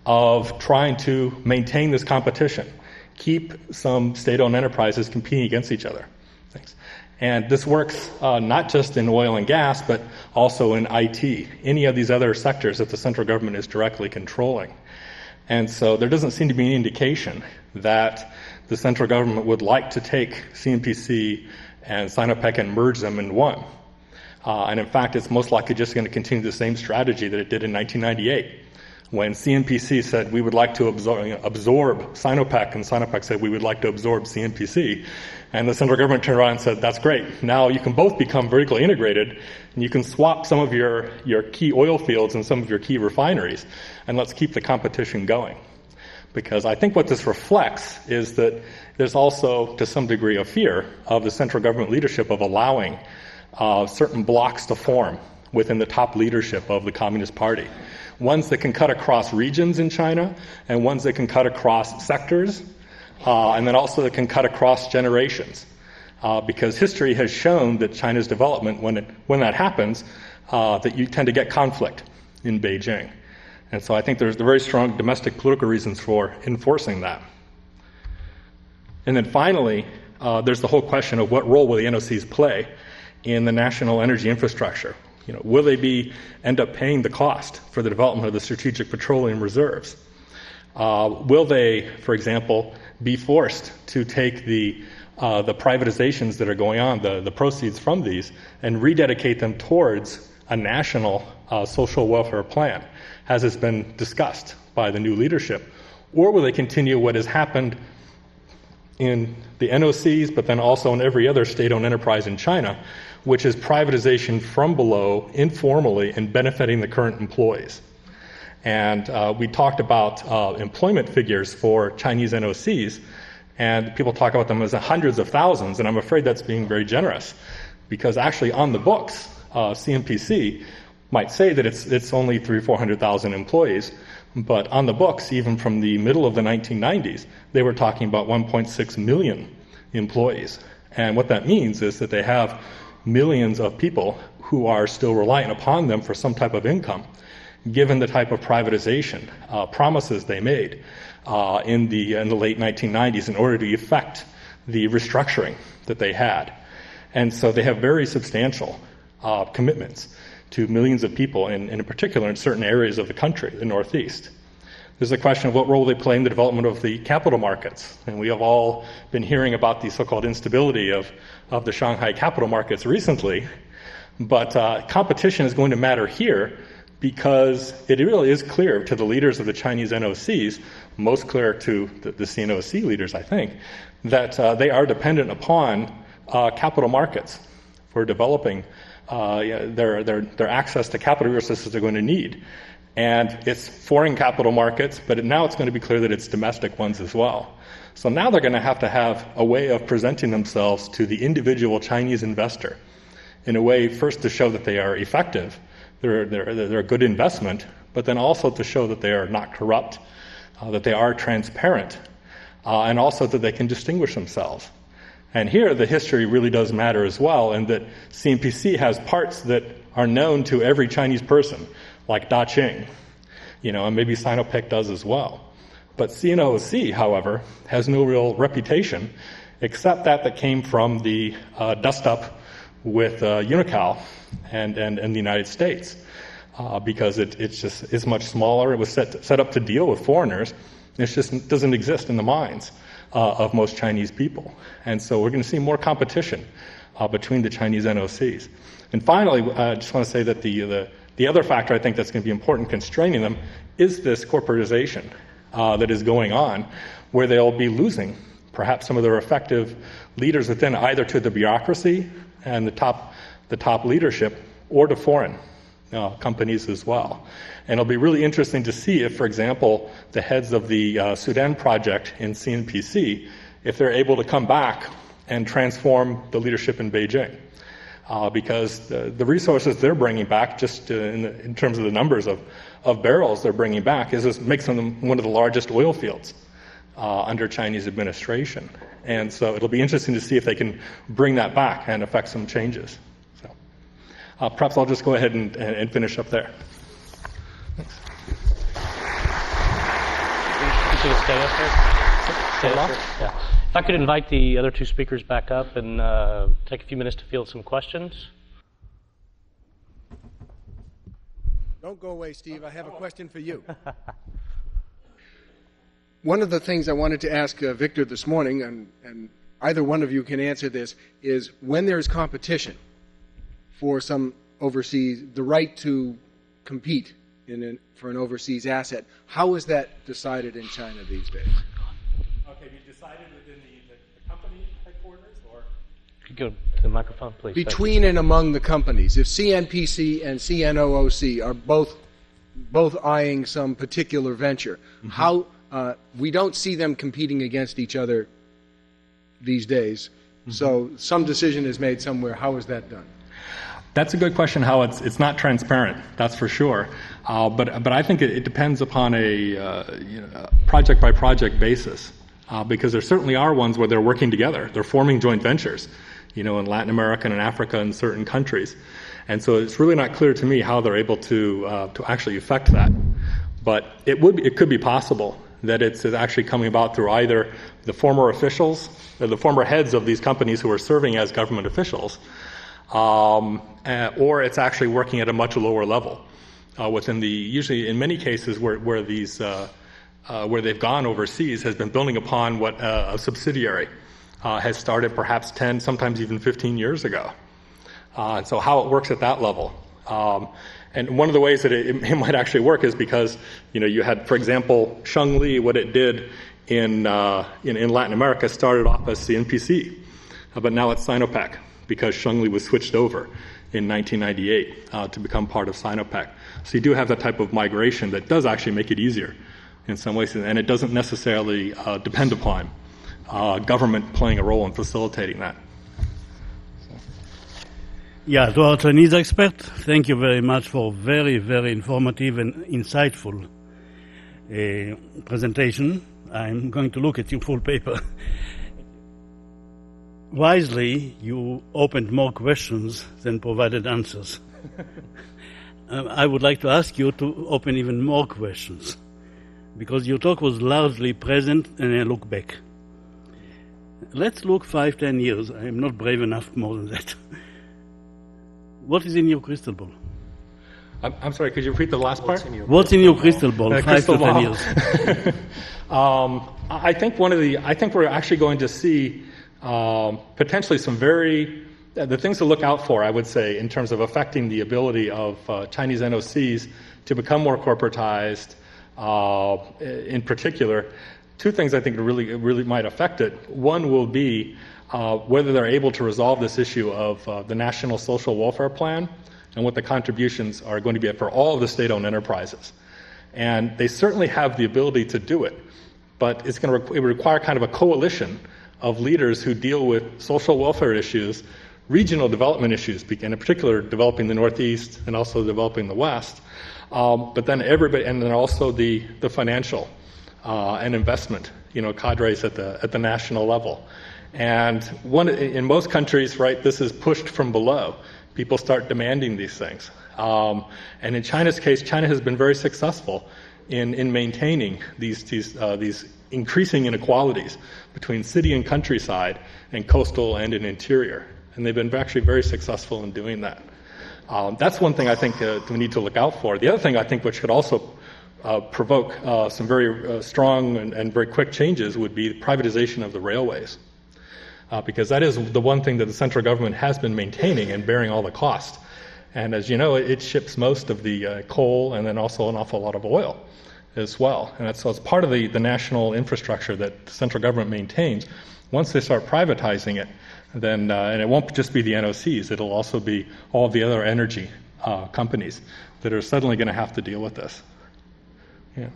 of trying to maintain this competition, keep some state-owned enterprises competing against each other. Thanks. And this works not just in oil and gas, but also in IT, any of these other sectors that the central government is directly controlling. And so there doesn't seem to be any indication that the central government would like to take CNPC and Sinopec and merge them in one. And in fact, it's most likely just going to continue the same strategy that it did in 1998. When CNPC said we would like to absorb Sinopec, and Sinopec said we would like to absorb CNPC, and the central government turned around and said, that's great. Now you can both become vertically integrated, and you can swap some of your key oil fields and some of your key refineries, and let's keep the competition going. Because I think what this reflects is that there's also, to some degree, a fear of the central government leadership of allowing certain blocs to form within the top leadership of the Communist Party. Ones that can cut across regions in China, and ones that can cut across sectors, and then also that can cut across generations. Because history has shown that China's development, when that happens, that you tend to get conflict in Beijing. And so I think there's very strong domestic political reasons for enforcing that. And then finally, there's the whole question of what role will the NOCs play in the national energy infrastructure. Will they end up paying the cost for the development of the strategic petroleum reserves? Will they, for example, be forced to take the privatizations that are going on, the proceeds from these, and rededicate them towards a national social welfare plan, as has been discussed by the new leadership? Or will they continue what has happened in the NOCs, but then also in every other state-owned enterprise in China, which is privatization from below, informally, and benefiting the current employees? And we talked about employment figures for Chinese NOCs, and people talk about them as hundreds of thousands, and I'm afraid that's being very generous, because actually on the books, CNPC might say that it's only 300,000 or 400,000 employees, but on the books, even from the middle of the 1990s, they were talking about 1.6 million employees. And what that means is that they have millions of people who are still reliant upon them for some type of income, given the type of privatization promises they made in the late 1990s in order to effect the restructuring that they had. And so they have very substantial commitments to millions of people, and in particular in certain areas of the country, the Northeast. There's a question of what role they play in the development of the capital markets. And we have all been hearing about the so-called instability of the Shanghai capital markets recently. But competition is going to matter here because it really is clear to the leaders of the Chinese NOCs, most clear to the CNOC leaders, I think, that they are dependent upon capital markets for developing their access to capital resources they're going to need. And it's foreign capital markets, but now it's going to be clear that it's domestic ones as well. So now they're going to have a way of presenting themselves to the individual Chinese investor in a way, first to show that they are effective, they're a good investment, but then also to show that they are not corrupt, that they are transparent, and also that they can distinguish themselves. And here the history really does matter as well, and that CNPC has parts that are known to every Chinese person, like Daqing, and maybe Sinopec does as well. But CNOC, however, has no real reputation, except that came from the dust-up with Unocal and the United States, because it's much smaller. It was set up to deal with foreigners. It just doesn't exist in the minds of most Chinese people. And so we're going to see more competition between the Chinese NOCs. And finally, I just want to say that the other factor I think that's going to be important constraining them is this corporatization that is going on, where they'll be losing perhaps some of their effective leaders within, either to the bureaucracy and the top leadership, or to foreign companies as well. And it'll be really interesting to see if, for example, the heads of the Sudan project in CNPC, if they're able to come back and transform the leadership in Beijing. Because the resources they're bringing back, just in terms of the numbers of barrels they're bringing back, makes them one of the largest oil fields under Chinese administration. And so it'll be interesting to see if they can bring that back and affect some changes. So perhaps I'll just go ahead and finish up there. Thanks. You should stay up here. Stay up here. Yeah. If I could invite the other two speakers back up and take a few minutes to field some questions. Don't go away, Steve. I have a question for you. One of the things I wanted to ask Victor this morning, and either one of you can answer this, is when there's competition for some overseas, the right to compete for an overseas asset, how is that decided in China these days? Okay, you decided within the company headquarters, or? Could you go to the microphone, please? Between and among the companies. If CNPC and CNOOC are both eyeing some particular venture, how We don't see them competing against each other these days. So some decision is made somewhere. How is that done? That's a good question. How it's not transparent, that's for sure. But I think it depends upon a project by project basis, because there certainly are ones where they're working together. They're forming joint ventures, in Latin America and Africa and certain countries, and so it's really not clear to me how they're able to actually effect that. But it could be possible that it's actually coming about through either the former officials or the former heads of these companies who are serving as government officials, or it's actually working at a much lower level within usually in many cases where they've gone overseas has been building upon what a subsidiary has started perhaps 10, sometimes even 15 years ago. And so how it works at that level. And one of the ways that it might actually work is because, you had, for example, Shengli, what it did in Latin America started off as CNPC, but now it's Sinopec because Shengli was switched over in 1998 to become part of Sinopec. So you do have that type of migration that does actually make it easier in some ways, and it doesn't necessarily depend upon government playing a role in facilitating that. Yeah, to our Chinese expert, thank you very much for very, very informative and insightful presentation. I'm going to look at your full paper. Wisely, you opened more questions than provided answers. I would like to ask you to open even more questions, because your talk was largely present and a look back. Let's look 5-10 years. I am not brave enough more than that. What is in your crystal ball? I'm sorry, could you repeat the last part? What's in your crystal ball, 5 to 10 years? I think we're actually going to see potentially some the things to look out for, I would say, in terms of affecting the ability of Chinese NOCs to become more corporatized. In particular, two things I think really might affect it. One will be whether they're able to resolve this issue of the National Social Welfare Plan and what the contributions are going to be for all of the state-owned enterprises. And they certainly have the ability to do it, but it would require kind of a coalition of leaders who deal with social welfare issues, regional development issues, in particular developing the Northeast and also developing the West, but then everybody, and then also the financial and investment, cadres at the national level. And in most countries, right, this is pushed from below. People start demanding these things. And in China's case, China has been very successful in maintaining these increasing inequalities between city and countryside and coastal and in interior. And they've been actually very successful in doing that. That's one thing I think we need to look out for. The other thing I think which could also provoke some very strong and very quick changes would be the privatization of the railways. Because that is the one thing that the central government has been maintaining and bearing all the cost. And as you know, it ships most of the coal and then also an awful lot of oil as well. And so it's part of the national infrastructure that the central government maintains. Once they start privatizing it, then and it won't just be the NOCs, it'll also be all the other energy companies that are suddenly going to have to deal with this. Yeah.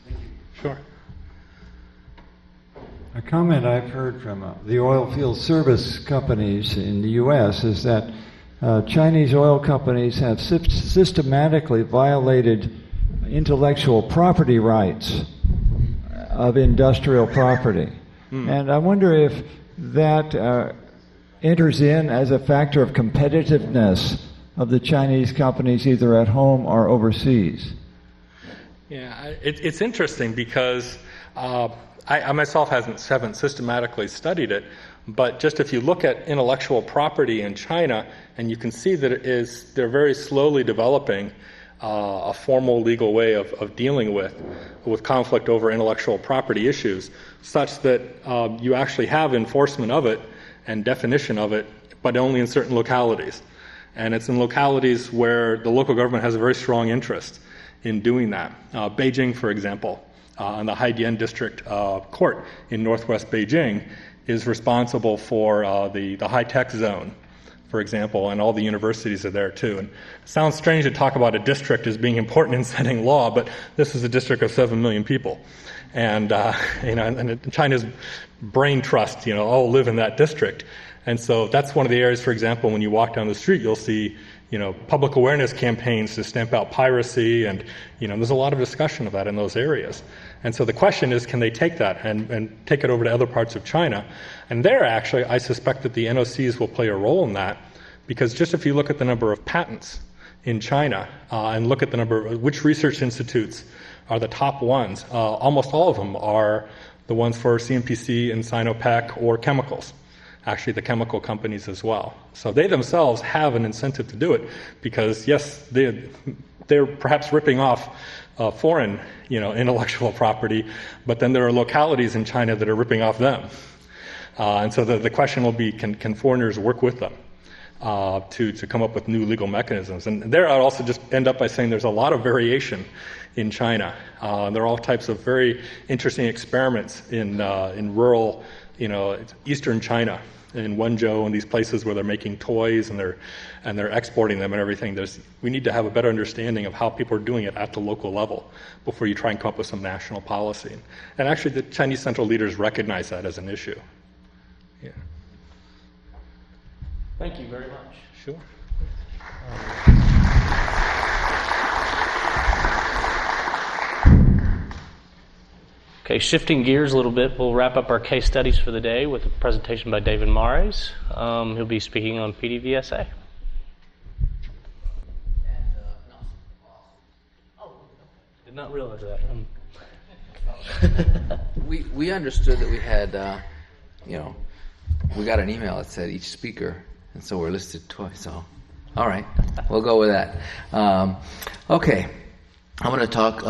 Thank you. Sure. A comment I've heard from the oil field service companies in the U.S. is that Chinese oil companies have systematically violated intellectual property rights of industrial property. And I wonder if that enters in as a factor of competitiveness of the Chinese companies either at home or overseas. Yeah, it's interesting because I myself haven't systematically studied it, but just if you look at intellectual property in China, and you can see that they're very slowly developing a formal legal way of dealing with conflict over intellectual property issues, such that you actually have enforcement of it and definition of it, but only in certain localities. And it's in localities where the local government has a very strong interest in doing that. Beijing, for example, and the Haidian District Court in northwest Beijing is responsible for the high-tech zone for example, and all the universities are there too. And it sounds strange to talk about a district as being important in setting law, but this is a district of 7 million people. And, and China's brain trust, live in that district. And so that's one of the areas, for example, when you walk down the street, you'll see, public awareness campaigns to stamp out piracy, and, there's a lot of discussion of that in those areas. And so the question is, can they take that and take it over to other parts of China? And there, actually, I suspect that the NOCs will play a role in that, because just if you look at the number of patents in China and look at the number of which research institutes are the top ones, almost all of them are the ones for CNPC and Sinopec or chemicals. Actually, the chemical companies as well. So they themselves have an incentive to do it because, yes, they're perhaps ripping off foreign, intellectual property, but then there are localities in China that are ripping off them. And so the question will be, can foreigners work with them to come up with new legal mechanisms? And there I'd also just end up by saying there's a lot of variation in China. There are all types of very interesting experiments in rural, eastern China, in Wenzhou and these places where they're making toys and they're exporting them and everything. We need to have a better understanding of how people are doing it at the local level before you try and come up with some national policy. And actually, the Chinese central leaders recognize that as an issue. Yeah. Thank you very much. Sure. Okay, shifting gears a little bit, we'll wrap up our case studies for the day with a presentation by David Mares. He'll be speaking on PDVSA. Did not realize that. We understood that we had, we got an email that said each speaker, and so we're listed twice. So, all right, we'll go with that. Okay, I'm going to talk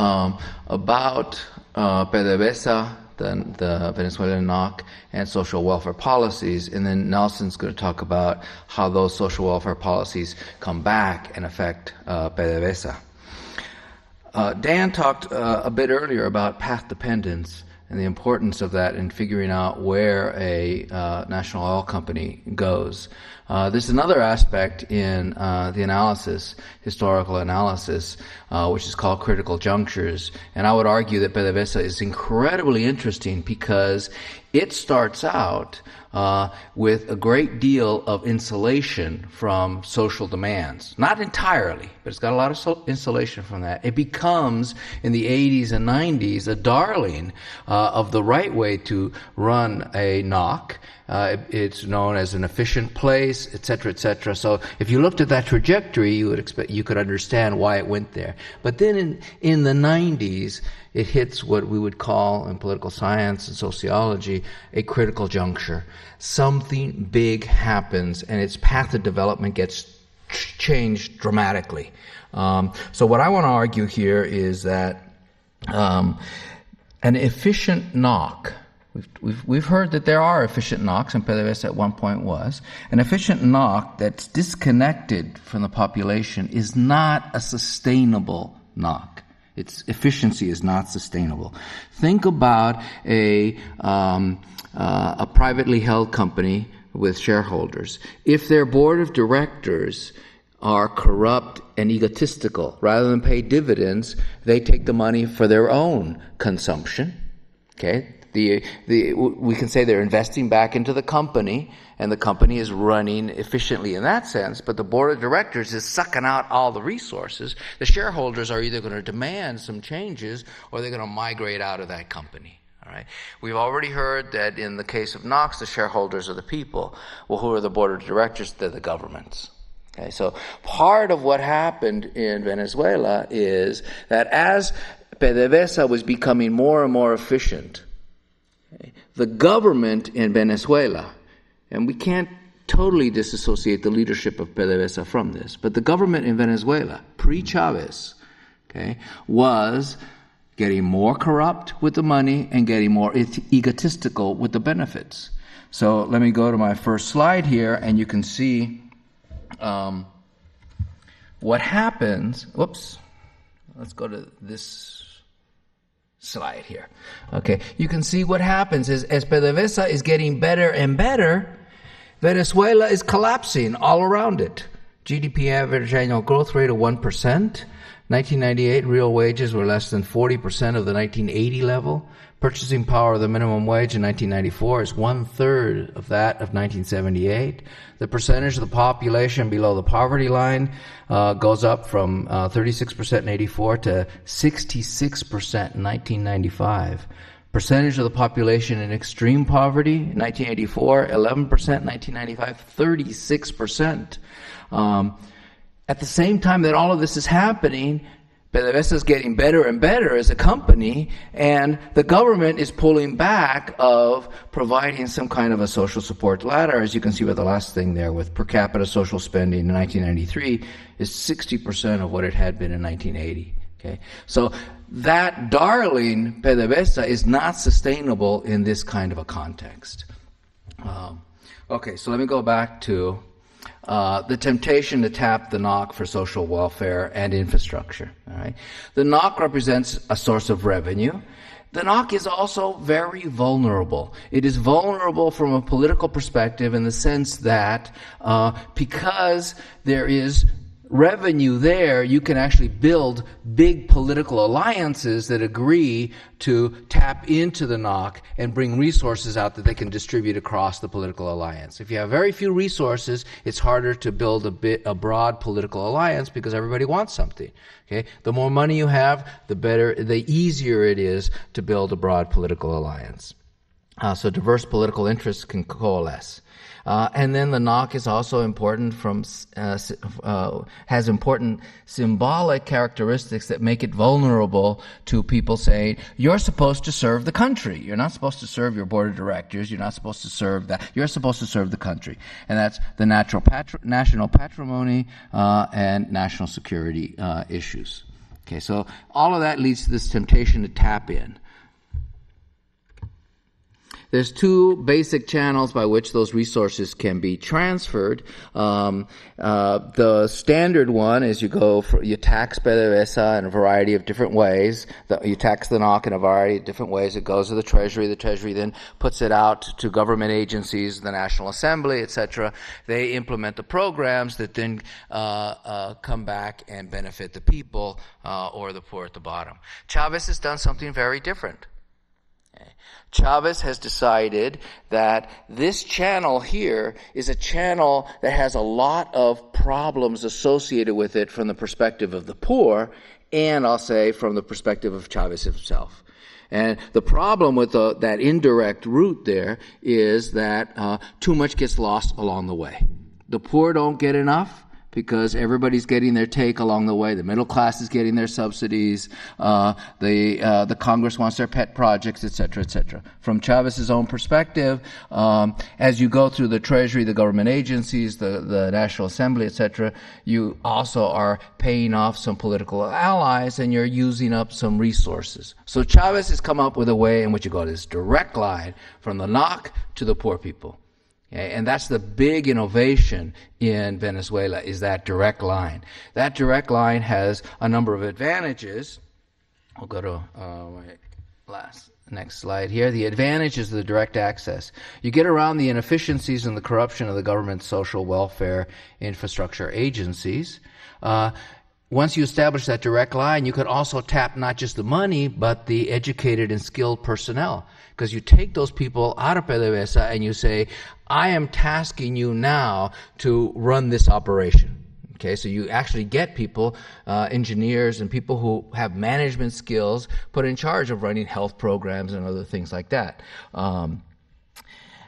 about PDVSA, the Venezuelan NOC, and social welfare policies, and then Nelson's going to talk about how those social welfare policies come back and affect PDVSA. Dan talked a bit earlier about path dependence and the importance of that in figuring out where a national oil company goes. There's another aspect in the analysis, historical analysis, which is called critical junctures. And I would argue that PDVSA is incredibly interesting because it starts out with a great deal of insulation from social demands. Not entirely, but it's got a lot of insulation from that. It becomes, in the 80s and 90s, a darling of the right way to run a NOC. It's known as an efficient place, et cetera, et cetera. So if you looked at that trajectory, you could understand why it went there. But then in the 90s, it hits what we would call in political science and sociology a critical juncture. Something big happens and its path of development gets changed dramatically. So what I want to argue here is that an efficient NOC, we've heard that there are efficient NOCs, and PDVSA at one point was. An efficient NOC that's disconnected from the population is not a sustainable NOC. Its efficiency is not sustainable. Think about a privately held company with shareholders. If their board of directors are corrupt and egotistical, rather than pay dividends, they take the money for their own consumption. Okay? We can say they're investing back into the company, and the company is running efficiently in that sense, but the board of directors is sucking out all the resources. The shareholders are either going to demand some changes or they're going to migrate out of that company. All right. We've already heard that in the case of NOx, the shareholders are the people. Well, who are the board of directors? They're the governments. Okay, so part of what happened in Venezuela is that as PDVSA was becoming more and more efficient, the government in Venezuela, and we can't totally disassociate the leadership of PDVSA from this, but the government in Venezuela, pre-Chavez, okay, was getting more corrupt with the money and getting more egotistical with the benefits. So let me go to my first slide here, and you can see what happens. Whoops. Let's go to this slide here. Okay, you can see what happens is as PDVSA is getting better and better, Venezuela is collapsing all around it. GDP average annual growth rate of 1%. 1998 real wages were less than 40% of the 1980 level. Purchasing power of the minimum wage in 1994 is 1/3 of that of 1978. The percentage of the population below the poverty line goes up from 36% in 84 to 66% in 1995. Percentage of the population in extreme poverty in 1984, 11%, 1995, 36%. At the same time that all of this is happening, PDVSA is getting better and better as a company, and the government is pulling back of providing some kind of a social support ladder, as you can see with the last thing there, with per capita social spending in 1993 is 60% of what it had been in 1980. Okay, so that darling PDVSA is not sustainable in this kind of a context. Okay, so let me go back to the temptation to tap the NOC for social welfare and infrastructure. All right? The NOC represents a source of revenue. The NOC is also very vulnerable. It is vulnerable from a political perspective in the sense that because there is revenue there, you can actually build big political alliances that agree to tap into the NOC and bring resources out that they can distribute across the political alliance. If you have very few resources, it's harder to build a broad political alliance because everybody wants something. Okay? The more money you have, the easier it is to build a broad political alliance. So diverse political interests can coalesce. And then the NOC is also important has important symbolic characteristics that make it vulnerable to people saying, you're supposed to serve the country. You're not supposed to serve your board of directors. You're not supposed to serve that. You're supposed to serve the country. And that's the national patrimony and national security issues. Okay, so all of that leads to this temptation to tap in. There's two basic channels by which those resources can be transferred. The standard one is you tax PDVSA in a variety of different ways. You tax the NOC in a variety of different ways. It goes to the Treasury. The Treasury then puts it out to government agencies, the National Assembly, etc. They implement the programs that then come back and benefit the people or the poor at the bottom. Chavez has done something very different. Chavez has decided that this channel here is a channel that has a lot of problems associated with it from the perspective of the poor and, I'll say, from the perspective of Chavez himself. And the problem with that indirect route there is that too much gets lost along the way. The poor don't get enough because everybody's getting their take along the way. The middle class is getting their subsidies. The Congress wants their pet projects, et cetera, et cetera. From Chavez's own perspective, as you go through the Treasury, the government agencies, the National Assembly, et cetera, you also are paying off some political allies and you're using up some resources. So Chavez has come up with a way in which you go this direct line from the NOC to the poor people. Okay, and that's the big innovation in Venezuela, is that direct line. That direct line has a number of advantages. I'll go to next slide here. The advantages of the direct access. You get around the inefficiencies and the corruption of the government's social welfare infrastructure agencies. Once you establish that direct line, you could also tap not just the money, but the educated and skilled personnel. Because you take those people out of PDVSA and you say, I am tasking you now to run this operation. Okay, so you actually get people, engineers and people who have management skills put in charge of running health programs and other things like that.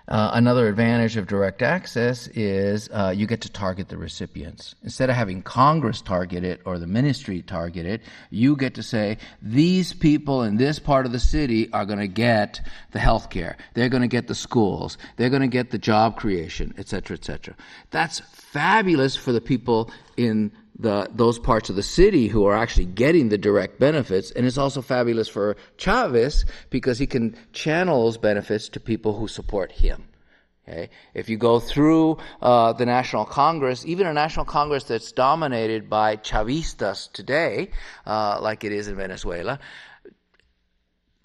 Another advantage of direct access is you get to target the recipients. Instead of having Congress target it or the ministry target it, you get to say, these people in this part of the city are going to get the health care. They're going to get the schools. They're going to get the job creation, et cetera, et cetera. That's fabulous for the people in those parts of the city who are actually getting the direct benefits, and it's also fabulous for Chavez because he can channel those benefits to people who support him. Okay? If you go through the National Congress, even a National Congress that's dominated by Chavistas today, like it is in Venezuela,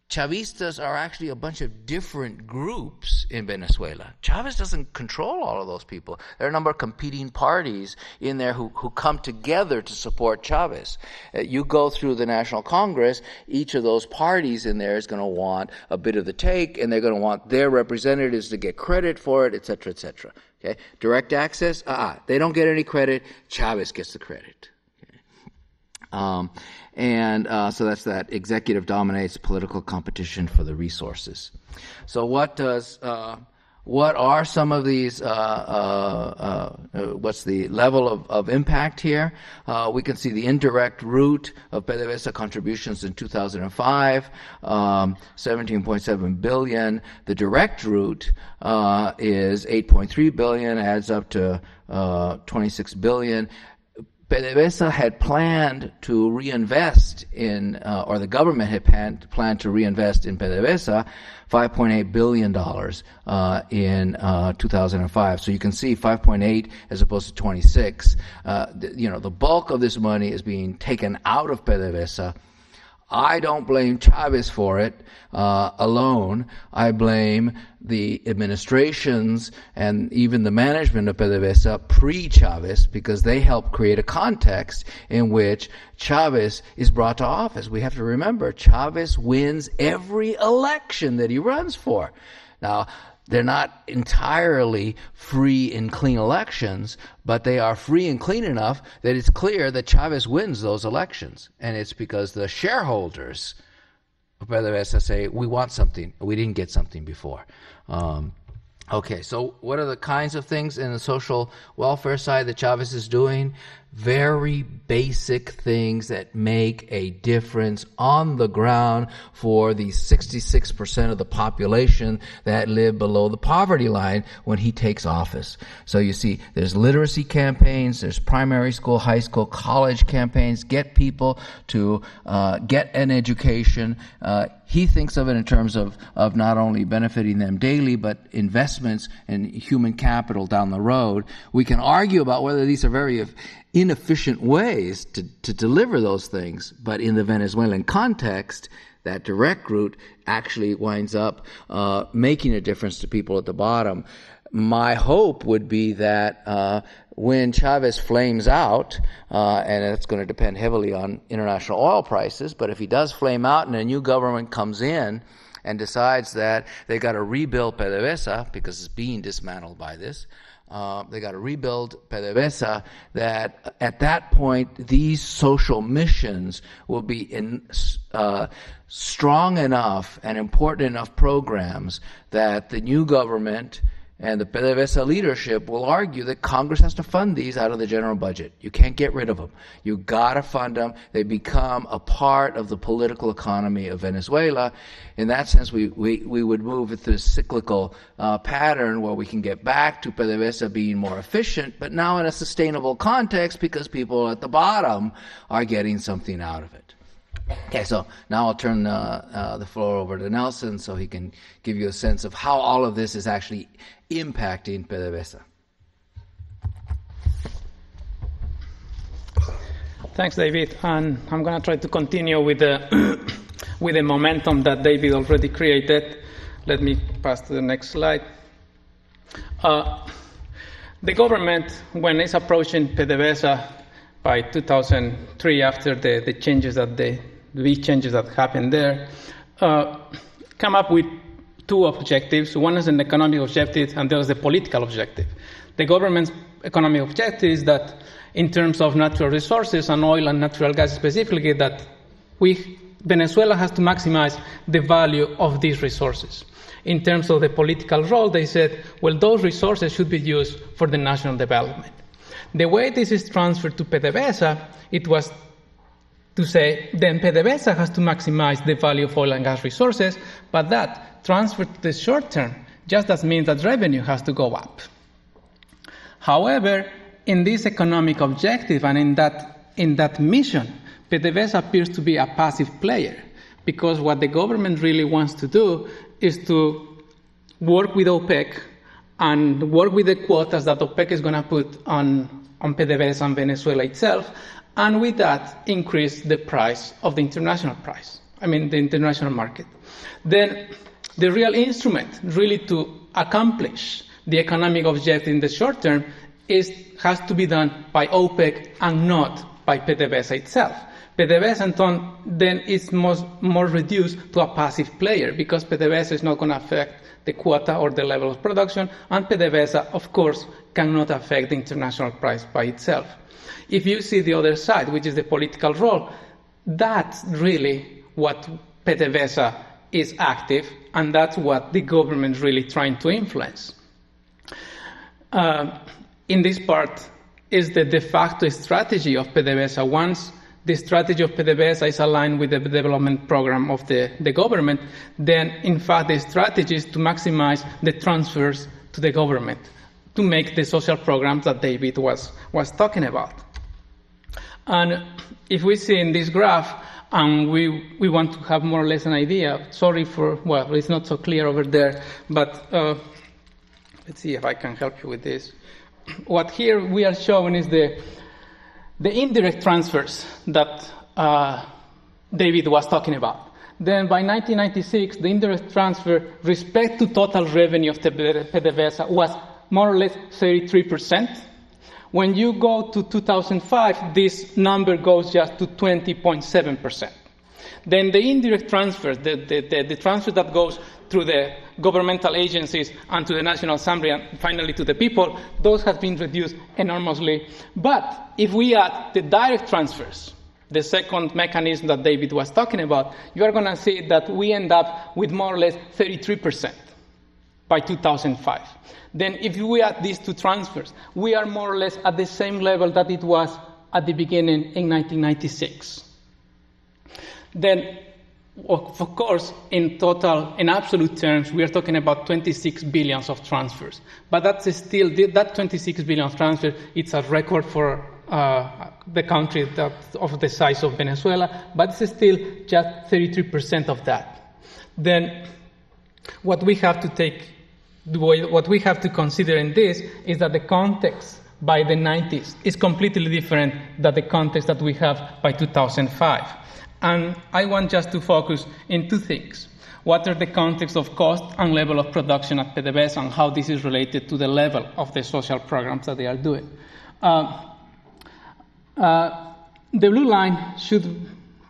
Chavistas are actually a bunch of different groups in Venezuela. Chavez doesn't control all of those people. There are a number of competing parties in there who come together to support Chavez. You go through the National Congress, each of those parties in there is going to want a bit of the take, and they're going to want their representatives to get credit for it, et cetera, et cetera. Okay? Direct access, they don't get any credit. Chavez gets the credit. So that's that. Executive dominates political competition for the resources. So what are some of these, what's the level of impact here? We can see the indirect route of PDVSA contributions in 2005, 17.7 billion. The direct route is 8.3 billion, adds up to 26 billion. PDVSA had planned to reinvest in, or the government had planned to reinvest in PDVSA $5.8 billion in 2005. So you can see 5.8 as opposed to 26. The bulk of this money is being taken out of PDVSA. I don't blame Chavez for it alone. I blame the administrations and even the management of PDVSA pre-Chavez, because they helped create a context in which Chavez is brought to office. We have to remember, Chavez wins every election that he runs for. Now, they're not entirely free and clean elections, but they are free and clean enough that it's clear that Chavez wins those elections. And it's because the shareholders of PDVSA say, we want something, we didn't get something before. Okay, so what are the kinds of things in the social welfare side that Chavez is doing? Very basic things that make a difference on the ground for the 66% of the population that live below the poverty line when he takes office. So you see, there's literacy campaigns, there's primary school, high school, college campaigns, get people to get an education. He thinks of it in terms of not only benefiting them daily, but investments in human capital down the road. We can argue about whether these are very inefficient ways to deliver those things, but in the Venezuelan context, that direct route actually winds up making a difference to people at the bottom. My hope would be that when Chavez flames out, and it's going to depend heavily on international oil prices, but if he does flame out and a new government comes in and decides that they got to rebuild PDVSA because it's being dismantled by this, they got to rebuild PDVSA, that at that point these social missions will be strong enough and important enough programs that the new government and the PDVSA leadership will argue that Congress has to fund these out of the general budget. You can't get rid of them. You gotta fund them. They become a part of the political economy of Venezuela. In that sense, we would move with this cyclical pattern where we can get back to PDVSA being more efficient, but now in a sustainable context because people at the bottom are getting something out of it. Okay, so now I'll turn the floor over to Nelson so he can give you a sense of how all of this is actually impacting PDVSA. Thanks, David. And I'm going to try to continue with the with the momentum that David already created. Let me pass to the next slide. The government, when it's approaching PDVSA by 2003, after the changes the big changes that happened there, come up with two objectives. One is an economic objective, and the other is a political objective. The government's economic objective is that, in terms of natural resources and oil and natural gas specifically, that Venezuela has to maximize the value of these resources. In terms of the political role, they said, well, those resources should be used for the national development. The way this is transferred to PDVSA, it was to say, then PDVSA has to maximize the value of oil and gas resources, but that transfer to the short term just does mean that revenue has to go up. However, in this economic objective and in that mission, PDVSA appears to be a passive player, because what the government really wants to do is to work with OPEC and work with the quotas that OPEC is going to put on PDVSA and Venezuela itself, and with that increase the price of the international price. the international market. Then the real instrument really to accomplish the economic objective in the short term has to be done by OPEC and not by PDVSA itself. PDVSA then is more reduced to a passive player because PDVSA is not going to affect the quota or the level of production, and PDVSA, of course, cannot affect the international price by itself. If you see the other side, which is the political role, that's really what PDVSA is active, and that's what the government is really trying to influence. In this part is the de facto strategy of PDVSA. Once the strategy of PDVSA is aligned with the development program of the government, then in fact the strategy is to maximize the transfers to the government to make the social programs that David was talking about. And if we see in this graph, and we want to have more or less an idea, it's not so clear over there, but let's see if I can help you with this. What here we are showing is the indirect transfers that David was talking about. Then by 1996, the indirect transfer respect to total revenue of the PDVSA was more or less 33%. When you go to 2005, this number goes just to 20.7%. Then the indirect transfer, the transfer that goes through the governmental agencies and to the National Assembly and finally to the people, those have been reduced enormously. But if we add the direct transfers, the second mechanism that David was talking about, you are going to see that we end up with more or less 33% by 2005. Then if we add these two transfers, we are more or less at the same level that it was at the beginning in 1996. Then, of course, in total, in absolute terms, we are talking about 26 billion of transfers. But that's still, that 26 billion transfer, it's a record for the country of the size of Venezuela, but it's still just 33% of that. Then, what we have to consider in this is that the context by the 90s is completely different than the context that we have by 2005. And I want just to focus in two things. What are the context of cost and level of production at PDVSA and how this is related to the level of the social programs that they are doing. The blue line,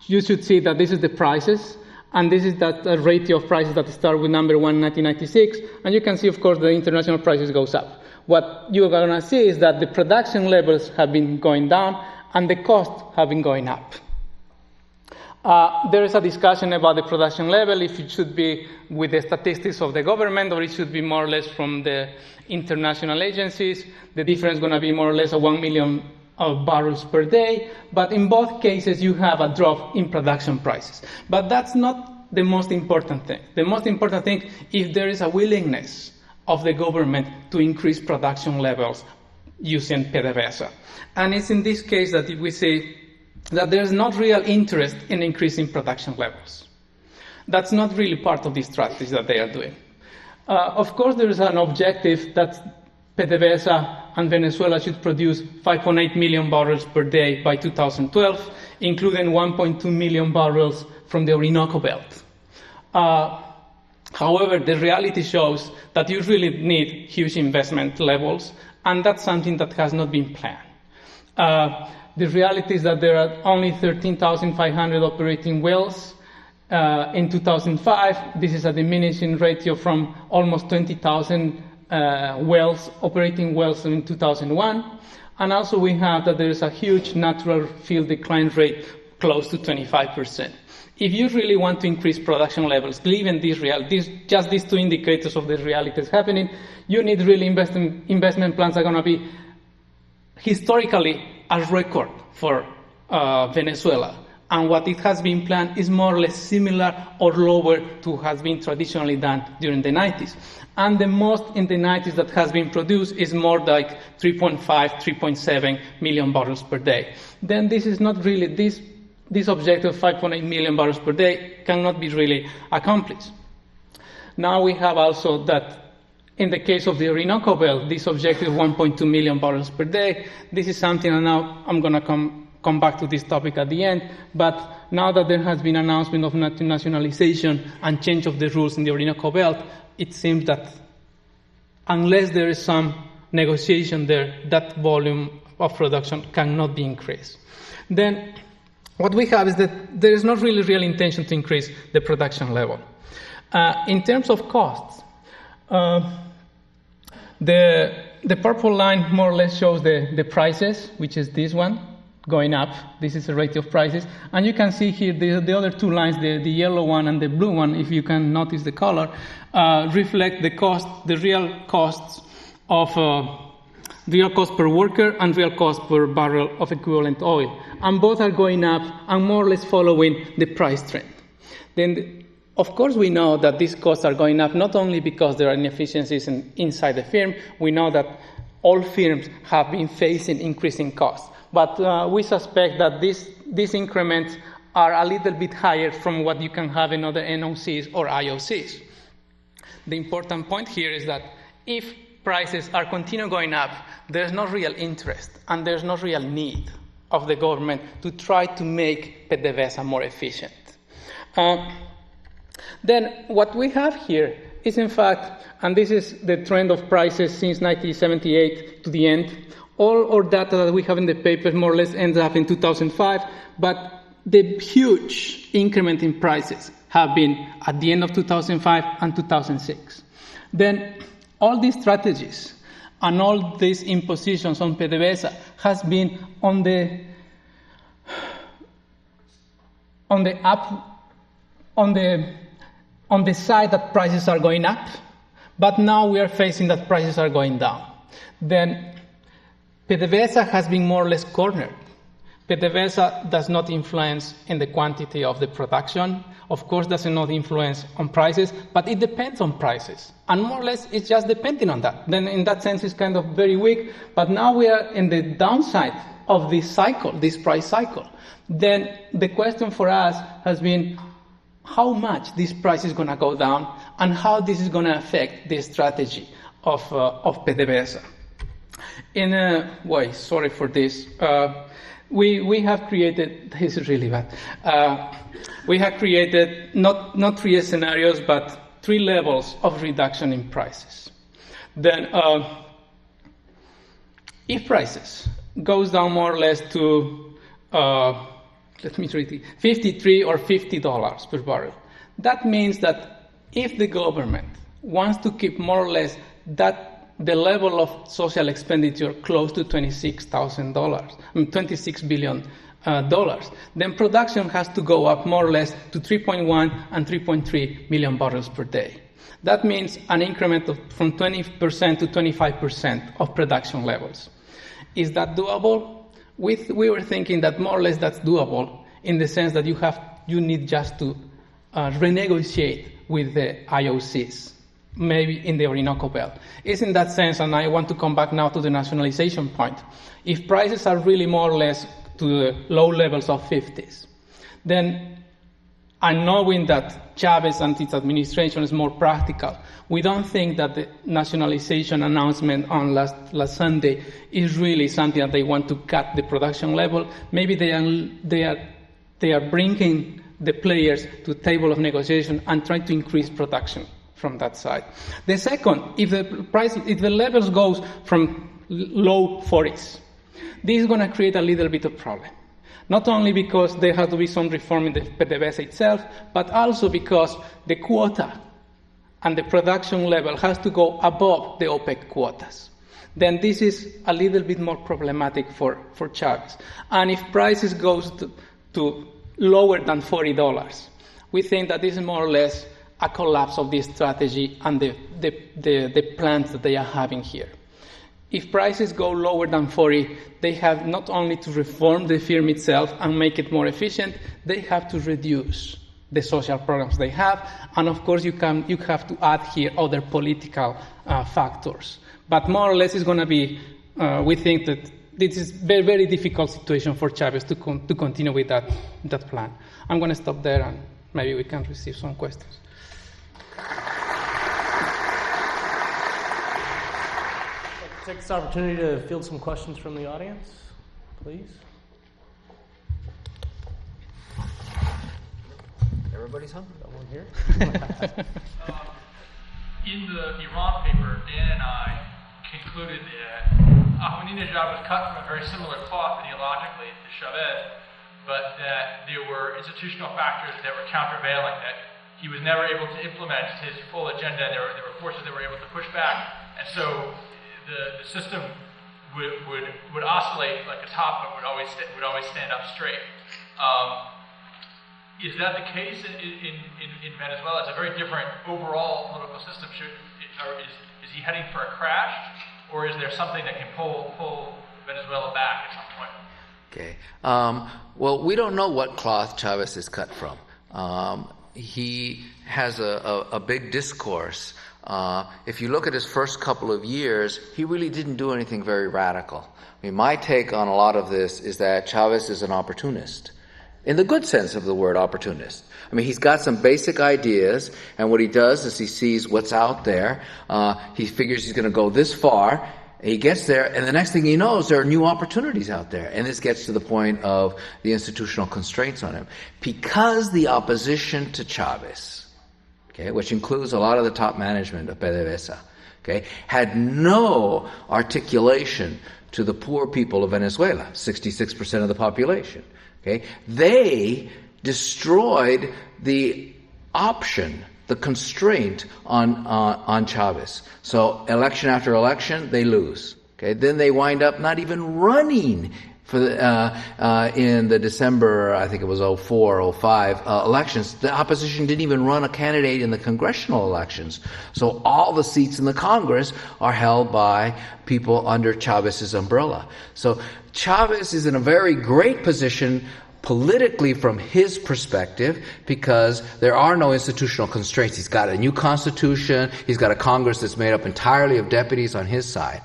you should see that this is the prices, and this is that ratio of prices that start with number 1 in 1996, and you can see, of course, the international prices goes up. What you're going to see is that the production levels have been going down and the costs have been going up. There is a discussion about the production level, if it should be with the statistics of the government or it should be more or less from the international agencies. The difference is going to be more or less 1 million barrels per day, but in both cases you have a drop in production prices. But that's not the most important thing. The most important thing is there is a willingness of the government to increase production levels using PDVSA. And it's in this case that we see that there's not real interest in increasing production levels. That's not really part of the strategy that they are doing. Of course, there is an objective that PDVSA and Venezuela should produce 5.8 million barrels per day by 2012, including 1.2 million barrels from the Orinoco Belt. However, the reality shows that you really need huge investment levels, and that's something that has not been planned. The reality is that there are only 13,500 operating wells in 2005. This is a diminishing ratio from almost 20,000 operating wells in 2001. And also we have that there is a huge natural field decline rate close to 25%. If you really want to increase production levels, given just these two indicators of the realities happening, you need really investment plans that are going to be historically a record for Venezuela. And what it has been planned is more or less similar or lower to what has been traditionally done during the 90s. And the most in the 90s that has been produced is more like 3.5, 3.7 million barrels per day. Then this is not really, this objective of 5.8 million barrels per day cannot be really accomplished. Now we have also that in the case of the Orinoco Belt, this objective 1.2 million barrels per day, this is something, and now I'm going to come come back to this topic at the end, but now that there has been announcement of nationalization and change of the rules in the Orinoco Belt, it seems that unless there is some negotiation there, that volume of production cannot be increased. Then what we have is that there is not really real intention to increase the production level. In terms of costs, the purple line more or less shows the prices, which is this one, going up. This is the rate of prices. And you can see here the other two lines, the yellow one and the blue one, if you can notice the color, reflect the real costs of real cost per worker and real cost per barrel of equivalent oil. And both are going up and more or less following the price trend. Then, of course, we know that these costs are going up not only because there are inefficiencies inside the firm. We know that all firms have been facing increasing costs. But we suspect that these increments are a little bit higher from what you can have in other NOCs or IOCs. The important point here is that if prices are continue going up, there's no real interest and there's no real need of the government to try to make PDVSA more efficient. Then what we have here is, in fact, and this is the trend of prices since 1978 to the end. All our data that we have in the paper more or less ends up in 2005, but the huge increment in prices have been at the end of 2005 and 2006. Then all these strategies and all these impositions on PDVSA has been on the side that prices are going up, but now we are facing that prices are going down. Then PDVSA has been more or less cornered. PDVSA does not influence in the quantity of the production. Of course, does not influence on prices, but it depends on prices. And more or less, it's just depending on that. Then in that sense, it's kind of very weak. But now we are in the downside of this cycle, this price cycle. Then the question for us has been how much this price is going to go down and how this is going to affect the strategy of PDVSA. In a way, sorry for this, we have created, this is really bad, we have created not 3 scenarios, but 3 levels of reduction in prices. Then if prices goes down more or less to, let me read it, $53 or $50 per barrel, that means that if the government wants to keep more or less the level of social expenditure close to $26 billion, then production has to go up more or less to 3.1 and 3.3 million barrels per day. That means an increment of from 20% to 25% of production levels. Is that doable? We were thinking that more or less that's doable in the sense that you need just to renegotiate with the IOCs, maybe in the Orinoco Belt. It's in that sense, and I want to come back now to the nationalization point. If prices are really more or less to the low levels of 50s, then, and knowing that Chavez and its administration is more practical, we don't think that the nationalization announcement on last Sunday is really something that they want to cut the production level. Maybe they are bringing the players to the table of negotiation and trying to increase production from that side. The second, if the levels goes from low 40s, this is going to create a little bit of problem. Not only because there has to be some reform in the PDVSA itself, but also because the quota and the production level has to go above the OPEC quotas. Then this is a little bit more problematic for Chavez. And if prices goes to lower than $40, we think that this is more or less a collapse of this strategy and the plans that they are having here. If prices go lower than 40, they have not only to reform the firm itself and make it more efficient, they have to reduce the social programs they have, and of course you have to add here other political factors. But more or less it's going to be, we think that this is a very, very difficult situation for Chavez to continue with that plan. I'm going to stop there and maybe we can receive some questions. Take this opportunity to field some questions from the audience, please. Everybody's hungry. Someone here? In the Iran paper, Dan and I concluded that Ahmadinejad was cut from a very similar cloth ideologically to Chavez, but that there were institutional factors that were countervailing, that he was never able to implement his full agenda, and there were forces that were able to push back, and so the system would oscillate like a top, but would always stand up straight. Is that the case in Venezuela? It's a very different overall political system. Is he heading for a crash, or is there something that can pull Venezuela back at some point? Okay. Well, we don't know what cloth Chavez is cut from. He has a big discourse. If you look at his first couple of years, he really didn't do anything very radical. I mean, my take on a lot of this is that Chavez is an opportunist, in the good sense of the word opportunist. I mean, he's got some basic ideas, and what he does is he sees what's out there. He figures he's going to go this far. He gets there, and the next thing he knows, there are new opportunities out there. And this gets to the point of the institutional constraints on him. Because the opposition to Chavez, okay, which includes a lot of the top management of PDVSA, okay, had no articulation to the poor people of Venezuela, 66% of the population. Okay, they destroyed the option, the constraint on Chavez. So election after election, they lose. Okay, then they wind up not even running for in the December, I think it was 04, 05 elections. The opposition didn't even run a candidate in the congressional elections. So all the seats in the Congress are held by people under Chavez's umbrella. So Chavez is in a very great position politically from his perspective, because there are no institutional constraints. He's got a new constitution. He's got a Congress that's made up entirely of deputies on his side.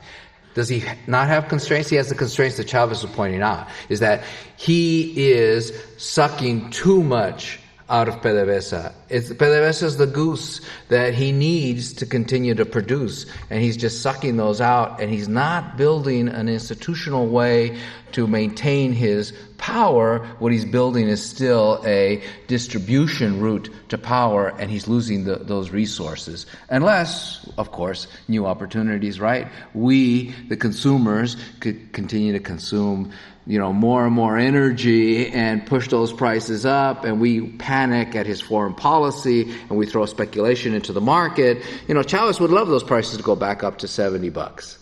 Does he not have constraints? He has the constraints that Chavez was pointing out, is that he is sucking too much out of PDVSA. PDVSA is the goose that he needs to continue to produce, and he's just sucking those out, and he's not building an institutional way to maintain his power. What he's building is still a distribution route to power, and he's losing those resources. Unless, of course, new opportunities, right? We, the consumers, could continue to consume more and more energy and push those prices up, and we panic at his foreign policy and we throw speculation into the market. Chavez would love those prices to go back up to $70.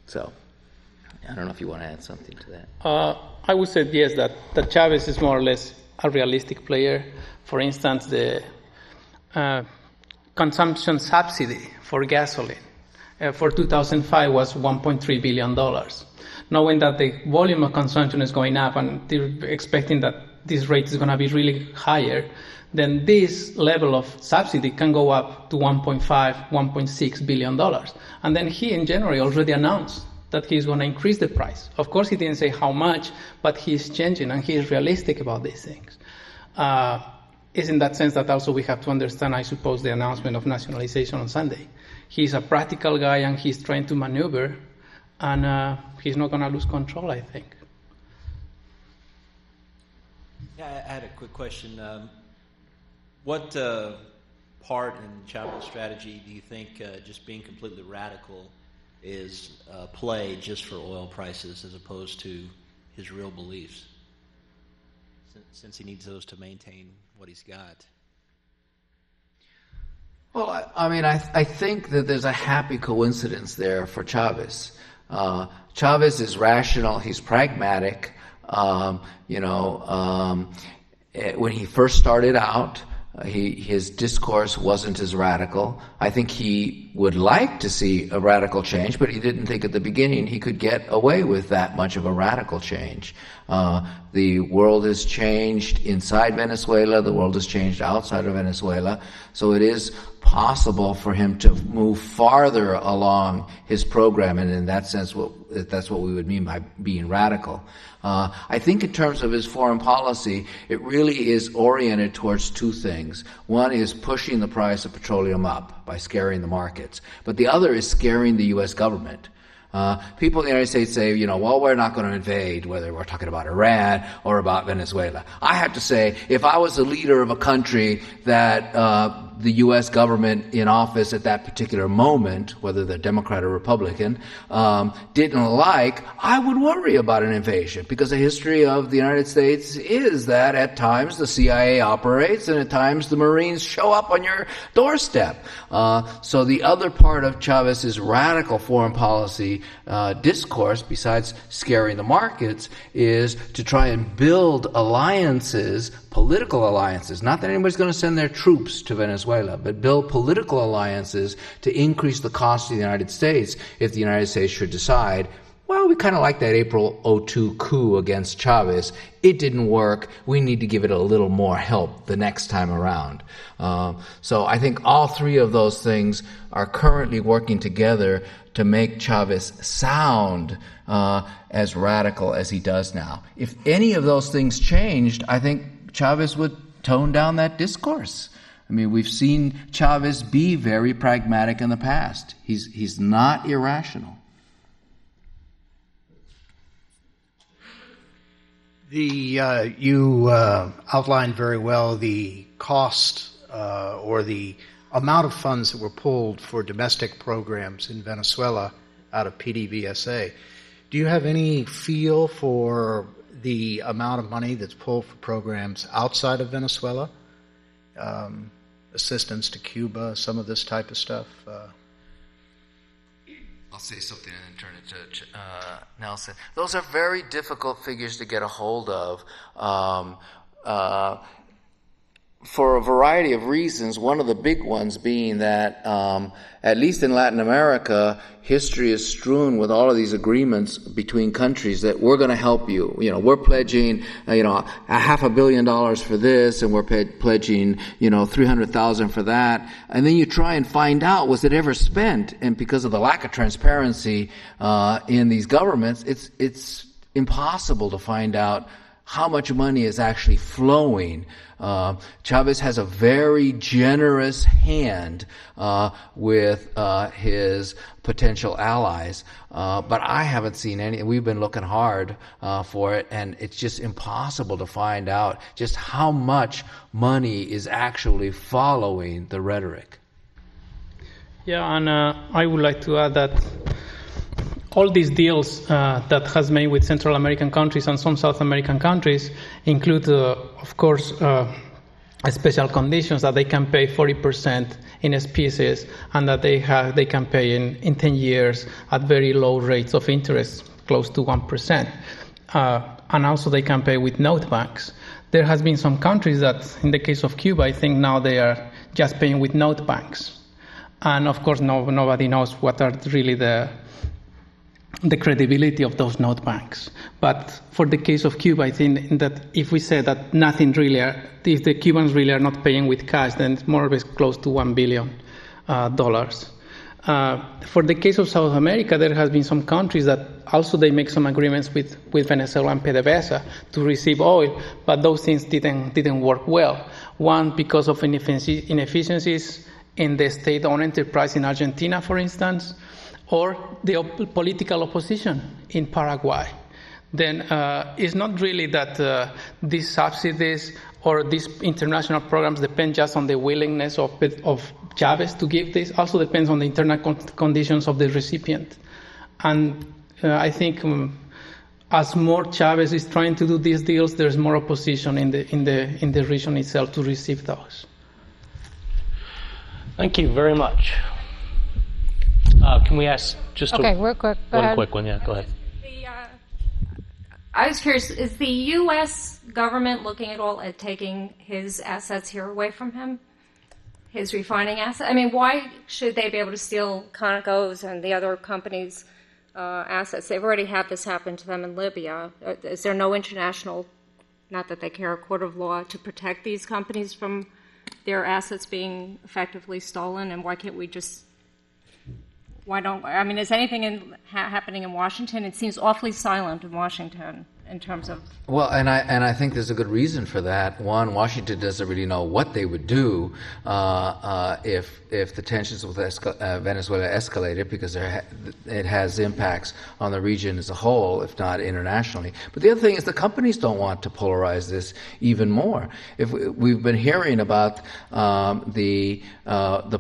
So I don't know if you want to add something to that. I would say yes, that Chavez is more or less a realistic player. For instance, the consumption subsidy for gasoline for 2005 was $1.3 billion. Knowing that the volume of consumption is going up and they're expecting that this rate is going to be really higher, then this level of subsidy can go up to $1.5, $1.6 billion. And then he, in January, already announced that he's going to increase the price. Of course, he didn't say how much, but he's changing and he is realistic about these things. It's in that sense that also we have to understand, I suppose, the announcement of nationalization on Sunday. He's a practical guy and he's trying to maneuver, and he's not going to lose control, I think. Yeah, I had a quick question. What part in Chavez's strategy do you think just being completely radical is play just for oil prices as opposed to his real beliefs, since he needs those to maintain what he's got? Well, I think that there's a happy coincidence there for Chavez. Chavez is rational. He's pragmatic. When he first started out, his discourse wasn't as radical. I think he would like to see a radical change, but he didn't think at the beginning he could get away with that much of a radical change. The world has changed inside Venezuela. The world has changed outside of Venezuela. So it is possible for him to move farther along his program, and in that sense, that's what we would mean by being radical. I think in terms of his foreign policy, it really is oriented towards two things. One is pushing the price of petroleum up by scaring the markets, but the other is scaring the U.S. government. People in the United States say, well, we're not going to invade, whether we're talking about Iran or about Venezuela. I have to say, if I was the leader of a country that the U.S. government in office at that particular moment, whether they're Democrat or Republican, didn't like, I would worry about an invasion, because the history of the United States is that at times the CIA operates and at times the Marines show up on your doorstep. So the other part of Chavez's radical foreign policy discourse, besides scaring the markets, is to try and build alliances, political alliances. Not that anybody's going to send their troops to Venezuela, but build political alliances to increase the cost of the United States if the United States should decide, well, we kind of like that April 2002 coup against Chavez. It didn't work. We need to give it a little more help the next time around. So I think all three of those things are currently working together to make Chavez sound as radical as he does now. If any of those things changed, I think Chavez would tone down that discourse. I mean, we've seen Chavez be very pragmatic in the past. He's not irrational. You outlined very well the cost or the amount of funds that were pulled for domestic programs in Venezuela out of PDVSA. Do you have any feel for the amount of money that's pulled for programs outside of Venezuela? Assistance to Cuba, some of this type of stuff? I'll say something and then turn it to Nelson. Those are very difficult figures to get a hold of. For a variety of reasons, one of the big ones being that, at least in Latin America, history is strewn with all of these agreements between countries that we're going to help you. We're pledging, $500 million for this, and we're pledging, $300,000 for that. And then you try and find out, was it ever spent? And because of the lack of transparency in these governments, it's impossible to find out how much money is actually flowing. Chavez has a very generous hand with his potential allies, but I haven't seen any. We've been looking hard for it, and it's just impossible to find out just how much money is actually following the rhetoric. Yeah, and I would like to add that all these deals that has made with Central American countries and some South American countries include, of course, special conditions that they can pay 40% in species and that they can pay in 10 years at very low rates of interest, close to 1%. And also they can pay with note banks. There has been some countries that, in the case of Cuba, I think now they are just paying with note banks. And of course, nobody knows what are really the credibility of those note banks. But for the case of Cuba, I think that if we say that if the Cubans really are not paying with cash, then it's more or less close to $1 billion. For the case of South America, there has been some countries that also they make some agreements with Venezuela and PDVSA to receive oil, but those things didn't work well. One, because of inefficiencies in the state-owned enterprise in Argentina, for instance, or the political opposition in Paraguay. Then it's not really that these subsidies or these international programs depend just on the willingness of Chavez to give this. Also depends on the internal conditions of the recipient. And I think as more Chavez is trying to do these deals, there's more opposition in the region itself to receive those. Thank you very much. Can we ask just real quick. one quick one? Yeah, go ahead. I was curious, is the U.S. government looking at all at taking his assets here away from him? His refining assets? I mean, why should they be able to steal Conoco's and the other companies' assets? They've already had this happen to them in Libya. Is there no international, not that they care, a court of law to protect these companies from their assets being effectively stolen? And why can't we just... is anything happening in Washington? It seems awfully silent in Washington in terms of? Well, and I think there's a good reason for that. One, Washington doesn't really know what they would do if the tensions with Venezuela escalated, because it has impacts on the region as a whole, if not internationally. But the other thing is the companies don't want to polarize this even more. If we've been hearing about the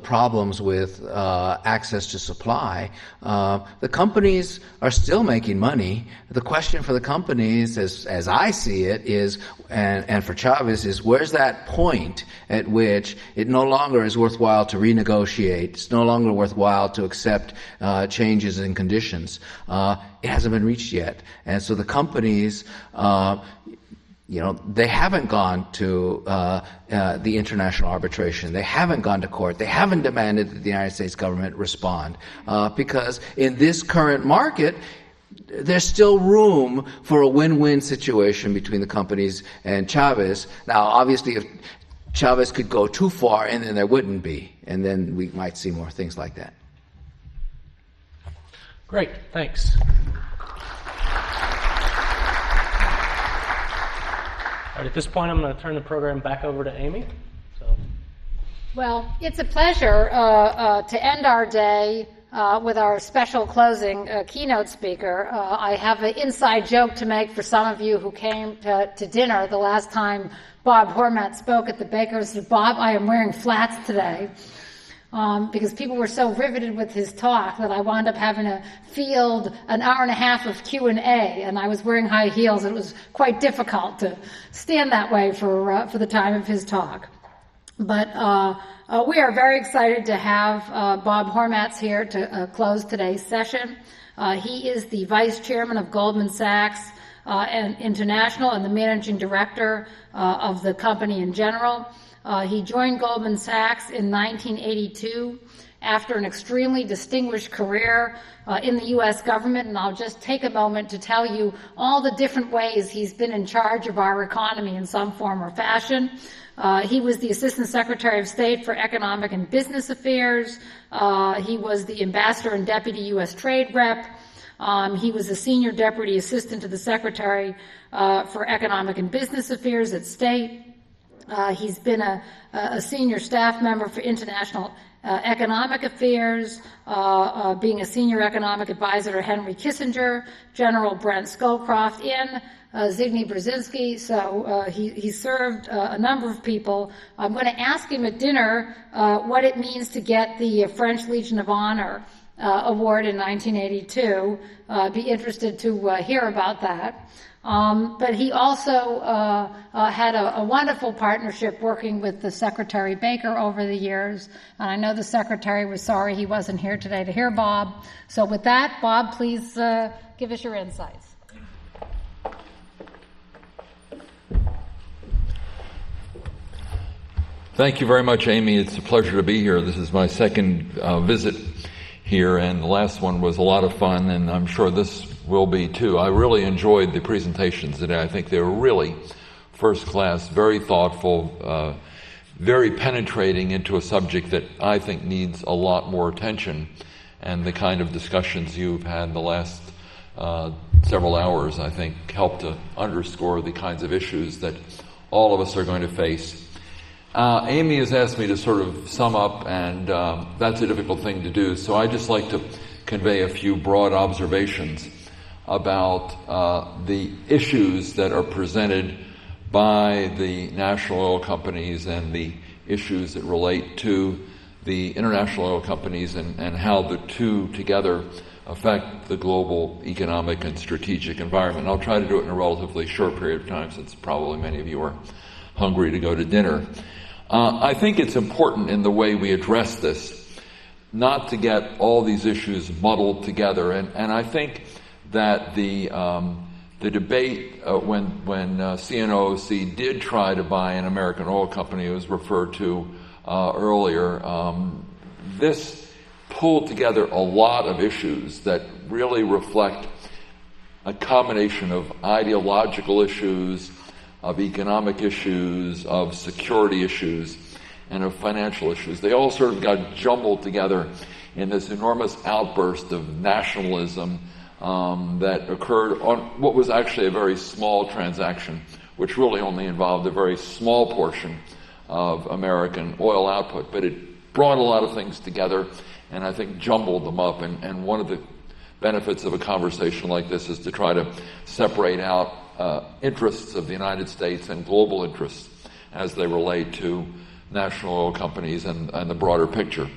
problems with access to supply, the companies are still making money. The question for the companies, as I see it, is, and for Chavez, is where's that point at which it no longer is worthwhile to renegotiate, it's no longer worthwhile to accept changes in conditions. It hasn't been reached yet. And so the companies, they haven't gone to the international arbitration. They haven't gone to court. They haven't demanded that the United States government respond because in this current market, there's still room for a win-win situation between the companies and Chavez. Now, obviously, if Chavez could go too far, and then there wouldn't be, and then we might see more things like that. Great, thanks. All right, at this point, I'm going to turn the program back over to Amy. Well, it's a pleasure to end our day with our special closing keynote speaker. I have an inside joke to make for some of you who came to dinner the last time Bob Hormats spoke at the Baker's. Bob, I am wearing flats today because people were so riveted with his talk that I wound up having to field an hour and a half of Q&A, and I was wearing high heels, and it was quite difficult to stand that way for the time of his talk. But we are very excited to have Bob Hormats here to close today's session. He is the Vice Chairman of Goldman Sachs and International and the Managing Director of the company in general. He joined Goldman Sachs in 1982 after an extremely distinguished career in the U.S. government, and I'll just take a moment to tell you all the different ways he's been in charge of our economy in some form or fashion. He was the Assistant Secretary of State for Economic and Business Affairs. He was the Ambassador and Deputy U.S. Trade Rep. He was a Senior Deputy Assistant to the Secretary for Economic and Business Affairs at State. He's been a senior staff member for International Economic Affairs, being a senior economic advisor to Henry Kissinger, General Brent Scowcroft, and Zbigniew Brzezinski. So he served a number of people. I'm going to ask him at dinner what it means to get the French Legion of Honor award in 1982. Be interested to hear about that. But he also had a wonderful partnership working with the Secretary Baker over the years. And I know the Secretary was sorry he wasn't here today to hear Bob. So with that, Bob, please give us your insights. Thank you very much, Amy. It's a pleasure to be here. This is my second visit here, and the last one was a lot of fun, and I'm sure this will be too. I really enjoyed the presentations today. I think they were really first class, very thoughtful, very penetrating into a subject that I think needs a lot more attention, and the kind of discussions you've had in the last several hours, I think, help to underscore the kinds of issues that all of us are going to face. Amy has asked me to sort of sum up, and that's a difficult thing to do, so I'd just like to convey a few broad observations about the issues that are presented by the national oil companies and the issues that relate to the international oil companies and how the two together affect the global economic and strategic environment. I'll try to do it in a relatively short period of time, since probably many of you are hungry to go to dinner. I think it's important in the way we address this not to get all these issues muddled together, and I think that the debate when CNOOC did try to buy an American oil company, it was referred to earlier, this pulled together a lot of issues that really reflect a combination of ideological issues, of economic issues, of security issues, and of financial issues. They all sort of got jumbled together in this enormous outburst of nationalism that occurred on what was actually a very small transaction, which really only involved a very small portion of American oil output. But it brought a lot of things together and I think jumbled them up. And one of the benefits of a conversation like this is to try to separate out interests of the United States and global interests as they relate to national oil companies and the broader picture.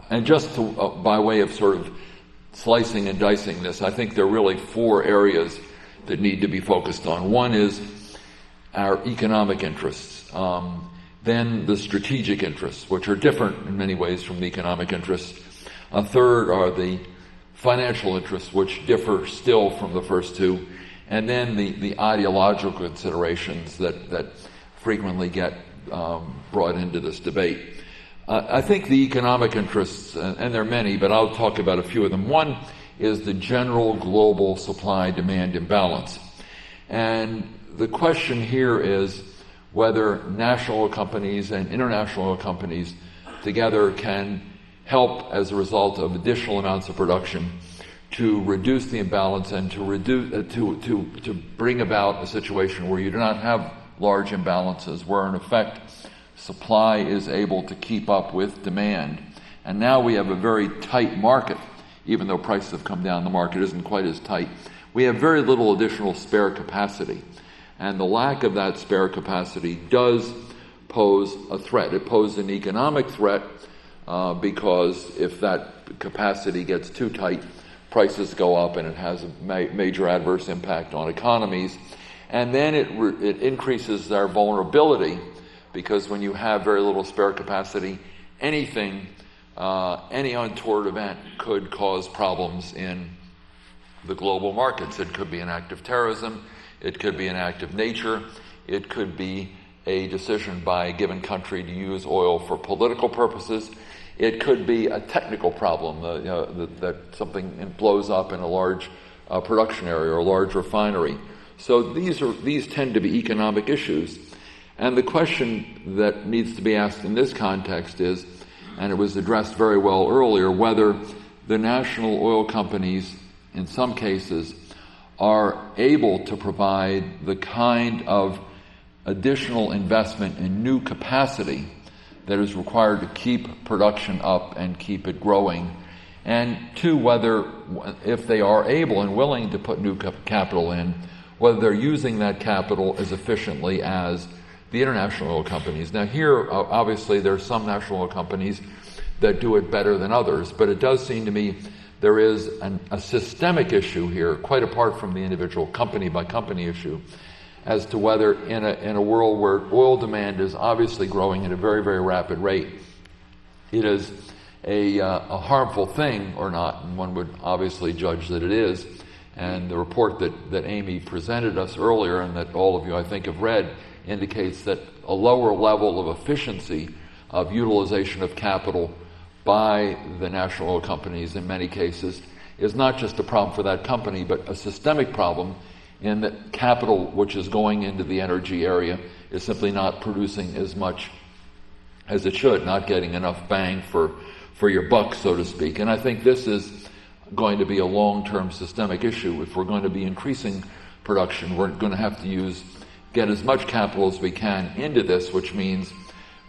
And just to, by way of sort of slicing and dicing this, I think there are really four areas that need to be focused on. One is our economic interests, then the strategic interests, which are different in many ways from the economic interests. A third are the financial interests, which differ still from the first two, and then the ideological considerations that frequently get brought into this debate. I think the economic interests, and there are many, but I'll talk about a few of them. One is the general global supply-demand imbalance. And the question here is whether national oil companies and international oil companies together can help as a result of additional amounts of production to reduce the imbalance and to bring about a situation where you do not have large imbalances, where in effect supply is able to keep up with demand. And now we have a very tight market. Even though prices have come down, the market isn't quite as tight. We have very little additional spare capacity. And the lack of that spare capacity does pose a threat. It poses an economic threat because if that capacity gets too tight, prices go up and it has a major adverse impact on economies. And then it increases their vulnerability, because when you have very little spare capacity, any untoward event could cause problems in the global markets. It could be an act of terrorism, it could be an act of nature, it could be a decision by a given country to use oil for political purposes, it could be a technical problem, that something blows up in a large production area or a large refinery. So these tend to be economic issues. And the question that needs to be asked in this context is, and it was addressed very well earlier, whether the national oil companies, in some cases, are able to provide the kind of additional investment in new capacity that is required to keep production up and keep it growing. And two, whether, if they are able and willing to put new capital in, whether they're using that capital as efficiently as the international oil companies. Now here, obviously, there are some national oil companies that do it better than others, but it does seem to me there is a systemic issue here, quite apart from the individual company-by-company issue, as to whether in a world where oil demand is obviously growing at a very, very rapid rate, it is a harmful thing or not, and one would obviously judge that it is. And the report that Amy presented us earlier, and that all of you, I think, have read, indicates that a lower level of efficiency of utilization of capital by the national oil companies in many cases is not just a problem for that company, but a systemic problem in that capital which is going into the energy area is simply not producing as much as it should, not getting enough bang for your buck, so to speak. And I think this is going to be a long-term systemic issue. If we're going to be increasing production, we're going to have to get as much capital as we can into this, which means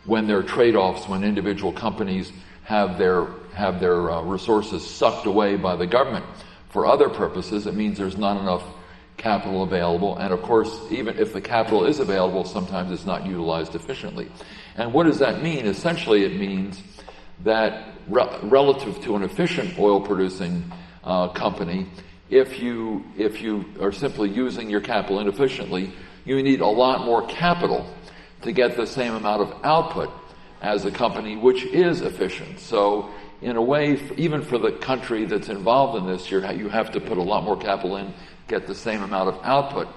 when there are trade-offs, when individual companies have their resources sucked away by the government for other purposes, it means there's not enough capital available. And of course, even if the capital is available, sometimes it's not utilized efficiently. And what does that mean? Essentially, it means that relative to an efficient oil-producing company, if you are simply using your capital inefficiently, you need a lot more capital to get the same amount of output as a company which is efficient. So in a way, even for the country that's involved in this, you have to put a lot more capital in, get the same amount of output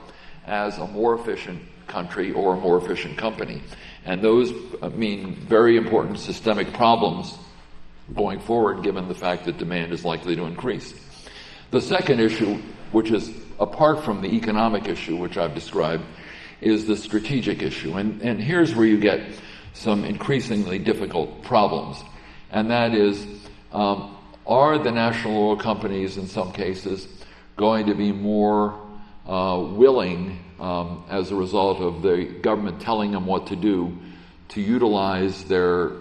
as a more efficient country or a more efficient company. And those mean very important systemic problems going forward, given the fact that demand is likely to increase. The second issue, which is apart from the economic issue, which I've described, is the strategic issue. And here's where you get some increasingly difficult problems. And that is, are the national oil companies in some cases going to be more willing, as a result of the government telling them what to do, to utilize their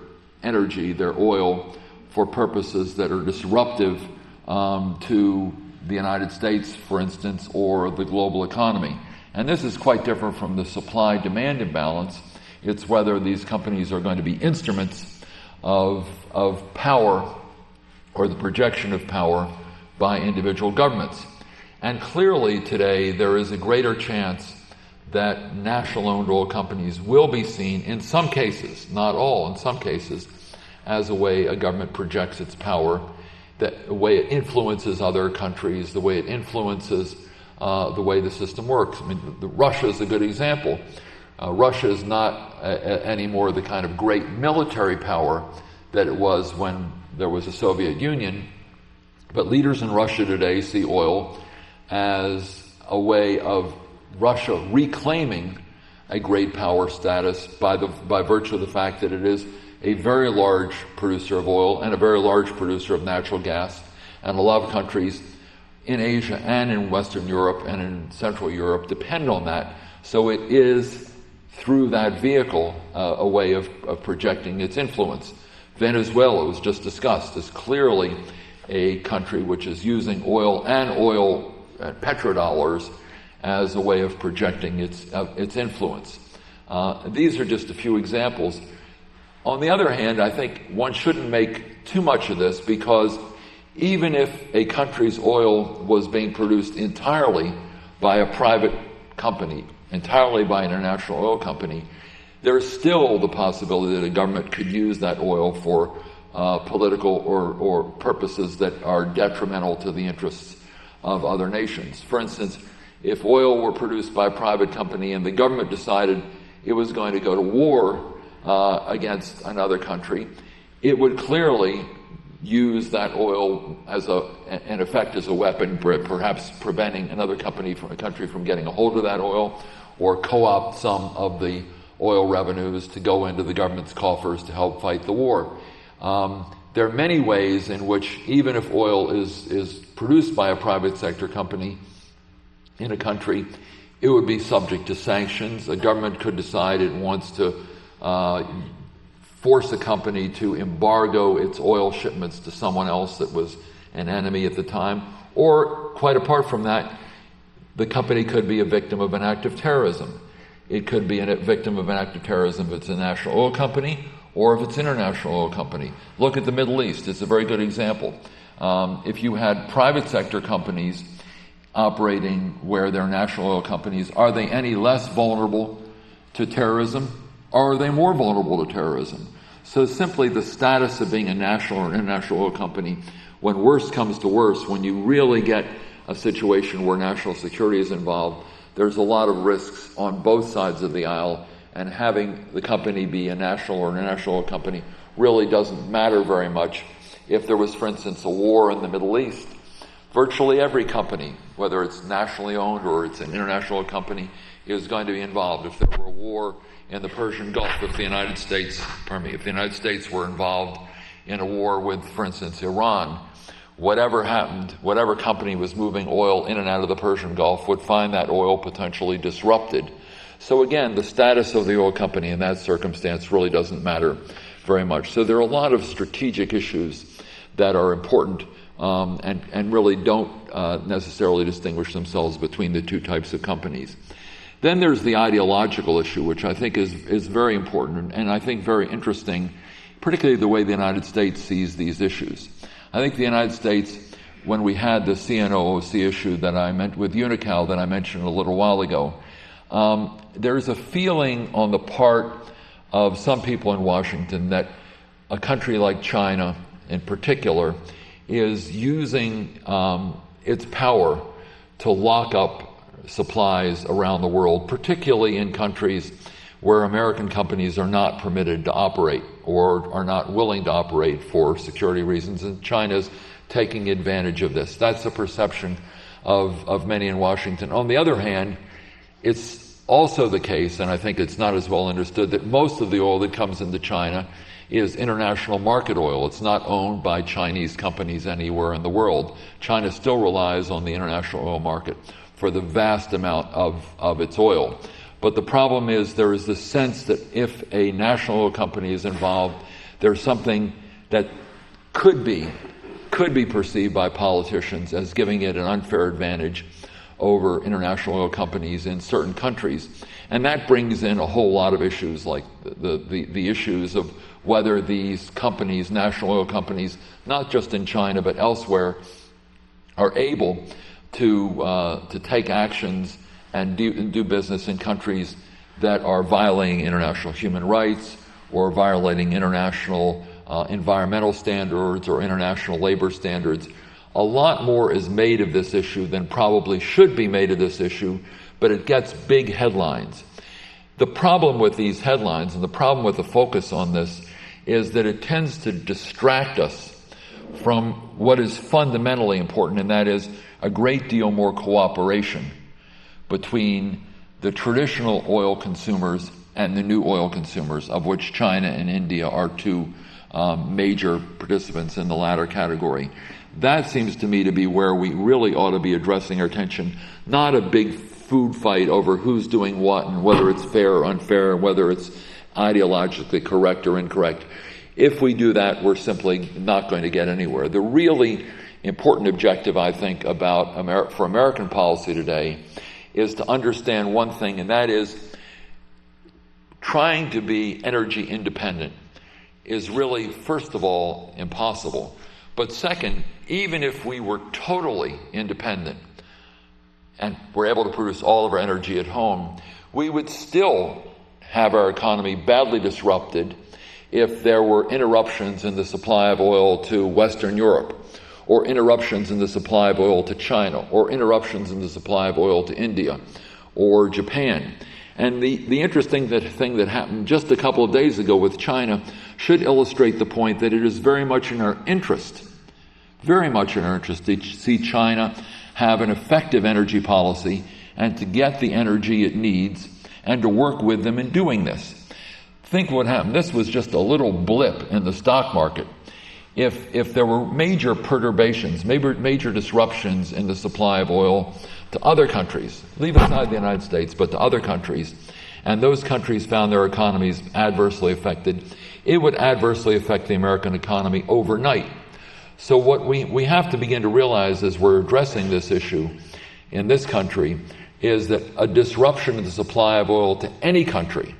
energy, their oil, for purposes that are disruptive to the United States, for instance, or the global economy. And this is quite different from the supply-demand imbalance. It's whether these companies are going to be instruments of power or the projection of power by individual governments. And clearly today there is a greater chance that national-owned oil companies will be seen, in some cases, not all, in some cases, as a way a government projects its power, the way it influences other countries, the way it influences the way the system works. I mean, Russia is a good example. Russia is not anymore the kind of great military power that it was when there was a Soviet Union, but leaders in Russia today see oil as a way of Russia reclaiming a great power status by virtue of the fact that it is a very large producer of oil and a very large producer of natural gas. And a lot of countries in Asia and in Western Europe and in Central Europe depend on that. So it is, through that vehicle, a way of projecting its influence. Venezuela was just discussed as clearly a country which is using oil and petrodollars as a way of projecting its influence. These are just a few examples. On the other hand, I think one shouldn't make too much of this, because even if a country's oil was being produced entirely by a private company, entirely by an international oil company, there's still the possibility that a government could use that oil for political or purposes that are detrimental to the interests of other nations. For instance, if oil were produced by a private company and the government decided it was going to go to war against another country, it would clearly use that oil in effect as a weapon, perhaps preventing another country from getting a hold of that oil, or co-opt some of the oil revenues to go into the government's coffers to help fight the war. There are many ways in which, even if oil is produced by a private sector company in a country, it would be subject to sanctions. A government could decide it wants to force a company to embargo its oil shipments to someone else that was an enemy at the time. Or, quite apart from that, the company could be a victim of an act of terrorism. It could be a victim of an act of terrorism if it's a national oil company or if it's an international oil company. Look at the Middle East. It's a very good example. If you had private sector companies operating where they're national oil companies, are they any less vulnerable to terrorism? Or are they more vulnerable to terrorism? So simply the status of being a national or international oil company, when worse comes to worse, when you really get a situation where national security is involved, there's a lot of risks on both sides of the aisle, and having the company be a national or international oil company really doesn't matter very much. If there was, for instance, a war in the Middle East, virtually every company, whether it's nationally owned or it's an international company, is going to be involved. If there were a war in the Persian Gulf, if the United States were involved in a war with, for instance, Iran, whatever happened, whatever company was moving oil in and out of the Persian Gulf would find that oil potentially disrupted. So again, the status of the oil company in that circumstance really doesn't matter very much. So there are a lot of strategic issues that are important and really don't necessarily distinguish themselves between the two types of companies. Then there's the ideological issue, which I think is very important and I think very interesting, particularly the way the United States sees these issues. I think the United States, when we had the CNOOC issue that I meant with Unocal that I mentioned a little while ago, there's a feeling on the part of some people in Washington that a country like China in particular is using its power to lock up supplies around the world, particularly in countries where American companies are not permitted to operate or are not willing to operate for security reasons, and China's taking advantage of this. That's the perception of many in Washington. On the other hand, it's also the case, and I think it's not as well understood, that most of the oil that comes into China is international market oil. It's not owned by Chinese companies anywhere in the world. China still relies on the international oil market for the vast amount of its oil. But the problem is there is this sense that if a national oil company is involved, there's something that could be perceived by politicians as giving it an unfair advantage over international oil companies in certain countries. And that brings in a whole lot of issues, like the issues of whether these companies, national oil companies, not just in China but elsewhere, are able to take actions and do business in countries that are violating international human rights or violating international environmental standards or international labor standards. A lot more is made of this issue than probably should be made of this issue, but it gets big headlines. The problem with these headlines and the problem with the focus on this is that it tends to distract us from what is fundamentally important, and that is a great deal more cooperation between the traditional oil consumers and the new oil consumers, of which China and India are two major participants in the latter category. That seems to me to be where we really ought to be addressing our attention, not a big food fight over who's doing what and whether it's fair or unfair and whether it's ideologically correct or incorrect. If we do that, we're simply not going to get anywhere. The really important objective, I think, for American policy today is to understand one thing, and that is trying to be energy independent is really, first of all, impossible. But second, even if we were totally independent and were able to produce all of our energy at home, we would still have our economy badly disrupted if there were interruptions in the supply of oil to Western Europe, or interruptions in the supply of oil to China, or interruptions in the supply of oil to India or Japan. And the interesting thing that happened just a couple of days ago with China should illustrate the point that it is very much in our interest to see China have an effective energy policy and to get the energy it needs and to work with them in doing this. Think what happened. This was just a little blip in the stock market. If there were major perturbations, major disruptions in the supply of oil to other countries, leave aside the United States, but to other countries, and those countries found their economies adversely affected, it would adversely affect the American economy overnight. So what we have to begin to realize as we're addressing this issue in this country is that a disruption in the supply of oil to any country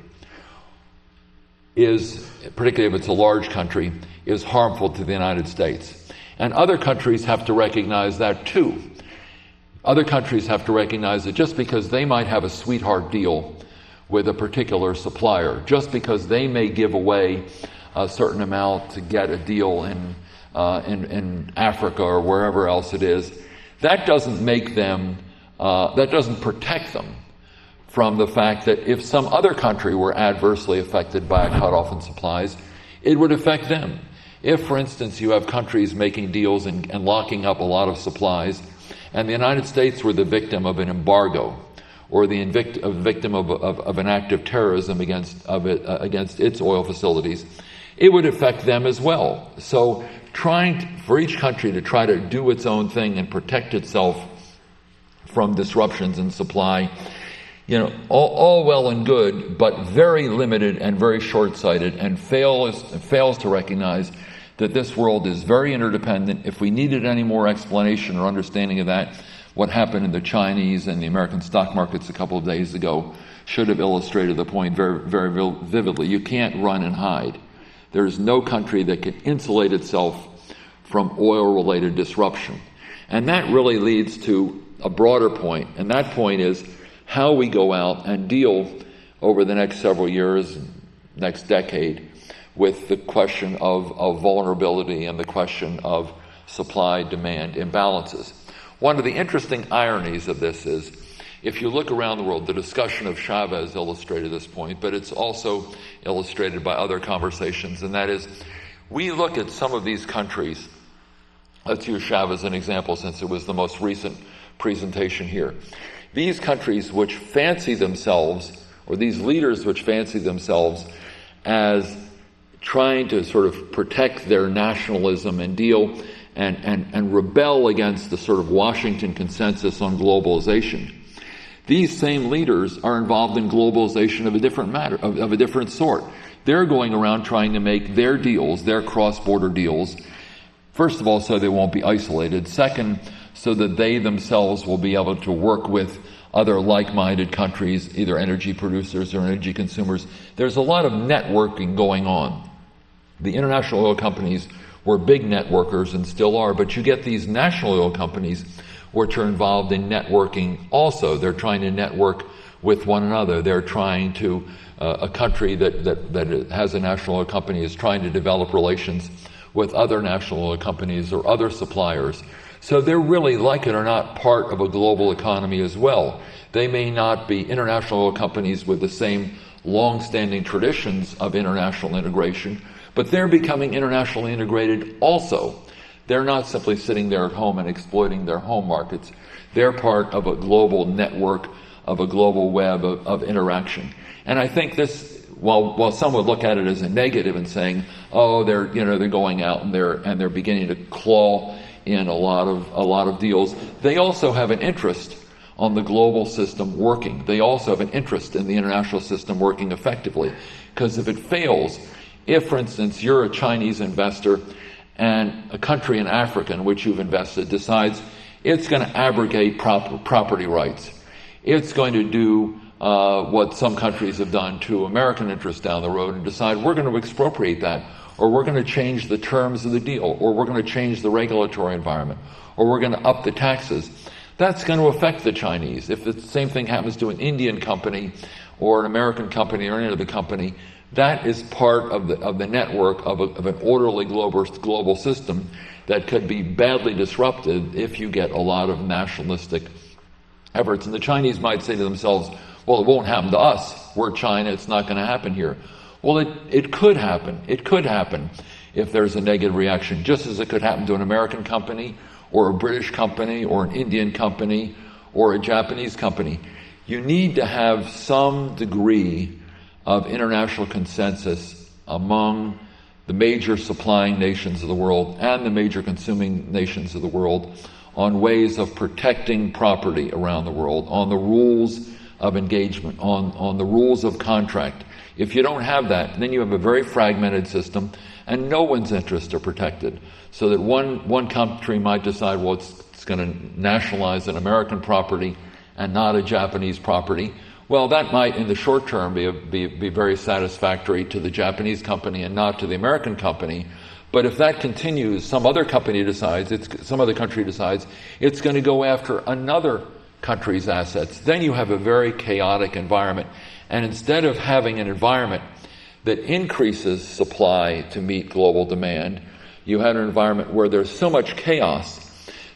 is, particularly if it's a large country, is harmful to the United States. And other countries have to recognize that too. Other countries have to recognize that just because they might have a sweetheart deal with a particular supplier, just because they may give away a certain amount to get a deal in Africa or wherever else it is, that doesn't make them, that doesn't protect them from the fact that if some other country were adversely affected by a cutoff in supplies, it would affect them. If, for instance, you have countries making deals and locking up a lot of supplies, and the United States were the victim of an embargo, or the victim of an act of terrorism against its oil facilities, it would affect them as well. So for each country to try to do its own thing and protect itself from disruptions in supply, all well and good, but very limited and very short-sighted, and fails to recognize that this world is very interdependent. If we needed any more explanation or understanding of that, what happened in the Chinese and the American stock markets a couple of days ago should have illustrated the point very, very vividly. You can't run and hide. There is no country that can insulate itself from oil-related disruption. And that really leads to a broader point, and that point is how we go out and deal over the next several years, next decade, with the question of vulnerability and the question of supply-demand imbalances. One of the interesting ironies of this is, if you look around the world, the discussion of Chavez illustrated this point, but it's also illustrated by other conversations, and that is, we look at some of these countries. Let's use Chavez as an example since it was the most recent presentation here. These countries which fancy themselves, or these leaders which fancy themselves as trying to sort of protect their nationalism and deal and rebel against the sort of Washington consensus on globalization. These same leaders are involved in globalization of a different matter, of a different sort. They're going around trying to make their deals, their cross-border deals, first of all, so they won't be isolated. Second, so that they themselves will be able to work with other like-minded countries, either energy producers or energy consumers. There's a lot of networking going on. The international oil companies were big networkers and still are, but you get these national oil companies which are involved in networking also. They're trying to network with one another. They're trying to, a country that has a national oil company is trying to develop relations with other national oil companies or other suppliers. So they're really, like it or not, part of a global economy as well. They may not be international oil companies with the same long-standing traditions of international integration, but they're becoming internationally integrated also. They're not simply sitting there at home and exploiting their home markets. They're part of a global network, of a global web of interaction. And I think this, while some would look at it as a negative and saying, oh, they're going out and they're beginning to claw in a lot of deals, they also have an interest on the global system working. They also have an interest in the international system working effectively. Because if it fails, if, for instance, you're a Chinese investor and a country in Africa in which you've invested decides it's going to abrogate property rights, it's going to do what some countries have done to American interests down the road and decide we're going to expropriate that, or we're going to change the terms of the deal, or we're going to change the regulatory environment, or we're going to up the taxes. That's going to affect the Chinese. If the same thing happens to an Indian company or an American company or any other company, that is part of the network of an orderly global system that could be badly disrupted if you get a lot of nationalistic efforts. And the Chinese might say to themselves, well, it won't happen to us. We're China. It's not going to happen here. Well, it could happen. It could happen if there's a negative reaction, just as it could happen to an American company or a British company or an Indian company or a Japanese company. You need to have some degree of international consensus among the major supplying nations of the world and the major consuming nations of the world on ways of protecting property around the world, on the rules of engagement, on the rules of contract. If you don't have that, then you have a very fragmented system and no one's interests are protected. So that one country might decide, well, it's going to nationalize an American property and not a Japanese property. Well, that might, in the short term, be very satisfactory to the Japanese company and not to the American company. But if that continues, some other country decides it's going to go after another country's assets. Then you have a very chaotic environment. And instead of having an environment that increases supply to meet global demand, you had an environment where there's so much chaos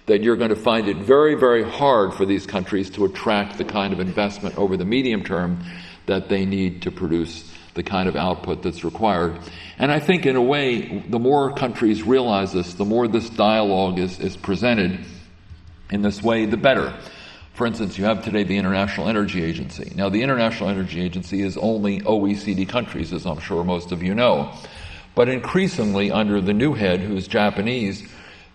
that you're going to find it very, very hard for these countries to attract the kind of investment over the medium term that they need to produce the kind of output that's required. And I think, in a way, the more countries realize this, the more this dialogue is presented in this way, the better. For instance, you have today the International Energy Agency. Now, the International Energy Agency is only OECD countries, as I'm sure most of you know. But increasingly, under the new head, who's Japanese,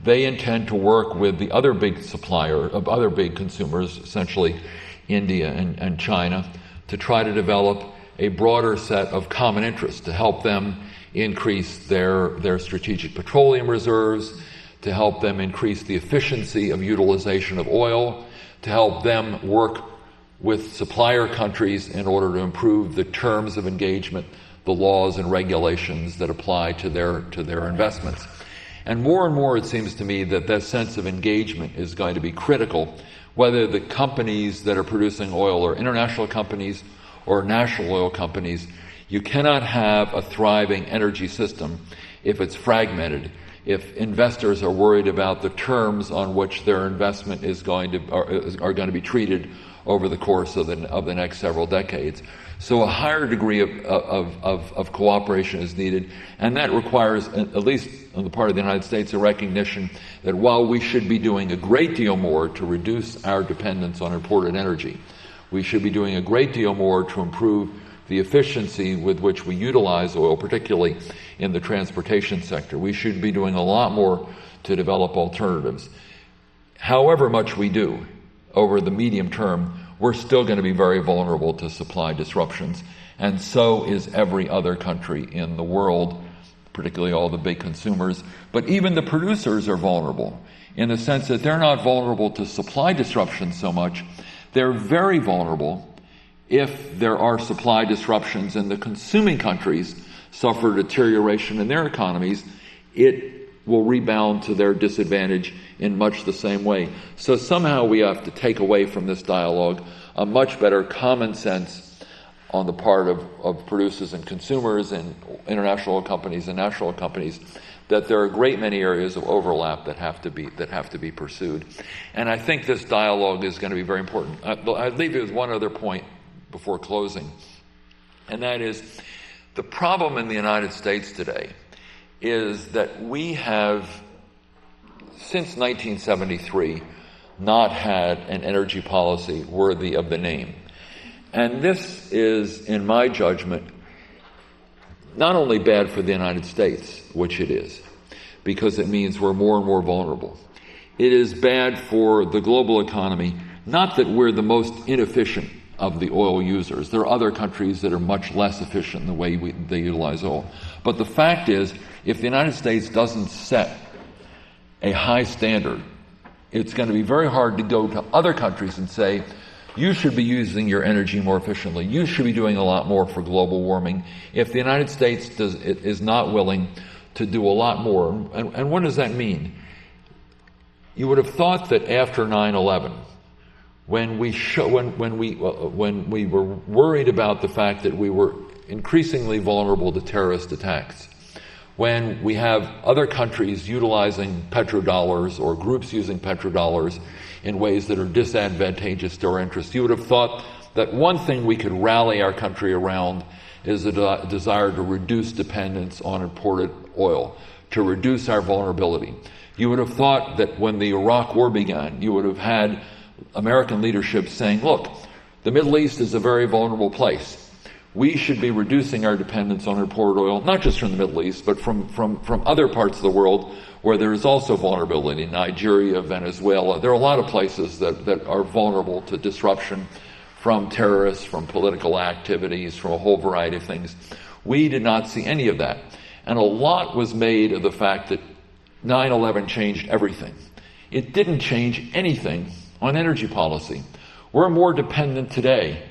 they intend to work with the other big supplier, of other big consumers, essentially India and China, to try to develop a broader set of common interests to help them increase their strategic petroleum reserves, to help them increase the efficiency of utilization of oil, to help them work with supplier countries in order to improve the terms of engagement, the laws and regulations that apply to their investments. And more, it seems to me that sense of engagement is going to be critical, whether the companies that are producing oil are international companies or national oil companies. You cannot have a thriving energy system if it's fragmented, if investors are worried about the terms on which their investment are going to be treated, over the course of the next several decades. So a higher degree of cooperation is needed, and that requires, at least on the part of the United States, a recognition that while we should be doing a great deal more to reduce our dependence on imported energy, we should be doing a great deal more to improve the efficiency with which we utilize oil, particularly in the transportation sector. We should be doing a lot more to develop alternatives. However much we do over the medium term, we're still going to be very vulnerable to supply disruptions, and so is every other country in the world, particularly all the big consumers. But even the producers are vulnerable in the sense that they're not vulnerable to supply disruptions so much. They're very vulnerable if there are supply disruptions and the consuming countries suffer deterioration in their economies. It will rebound to their disadvantage in much the same way. So somehow we have to take away from this dialogue a much better common sense on the part of producers and consumers and international oil companies and national oil companies, that there are a great many areas of overlap that have to be pursued. And I think this dialogue is going to be very important. I'll leave you with one other point before closing, and that is the problem in the United States today is that we have, since 1973, not had an energy policy worthy of the name. And this is, in my judgment, not only bad for the United States, which it is, because it means we're more and more vulnerable. It is bad for the global economy, not that we're the most inefficient of the oil users. There are other countries that are much less efficient in the way they utilize oil. But the fact is, if the United States doesn't set a high standard, it's going to be very hard to go to other countries and say, you should be using your energy more efficiently. You should be doing a lot more for global warming. If the United States is not willing to do a lot more, and what does that mean? You would have thought that after 9/11, when we were worried about the fact that we were increasingly vulnerable to terrorist attacks, when we have other countries utilizing petrodollars or groups using petrodollars in ways that are disadvantageous to our interests, you would have thought that one thing we could rally our country around is a desire to reduce dependence on imported oil, to reduce our vulnerability. You would have thought that when the Iraq War began, you would have had American leadership saying, look, the Middle East is a very vulnerable place. We should be reducing our dependence on imported oil, not just from the Middle East, but from other parts of the world where there is also vulnerability. Nigeria, Venezuela, there are a lot of places that are vulnerable to disruption from terrorists, from political activities, from a whole variety of things. We did not see any of that. And a lot was made of the fact that 9/11 changed everything. It didn't change anything on energy policy. We're more dependent today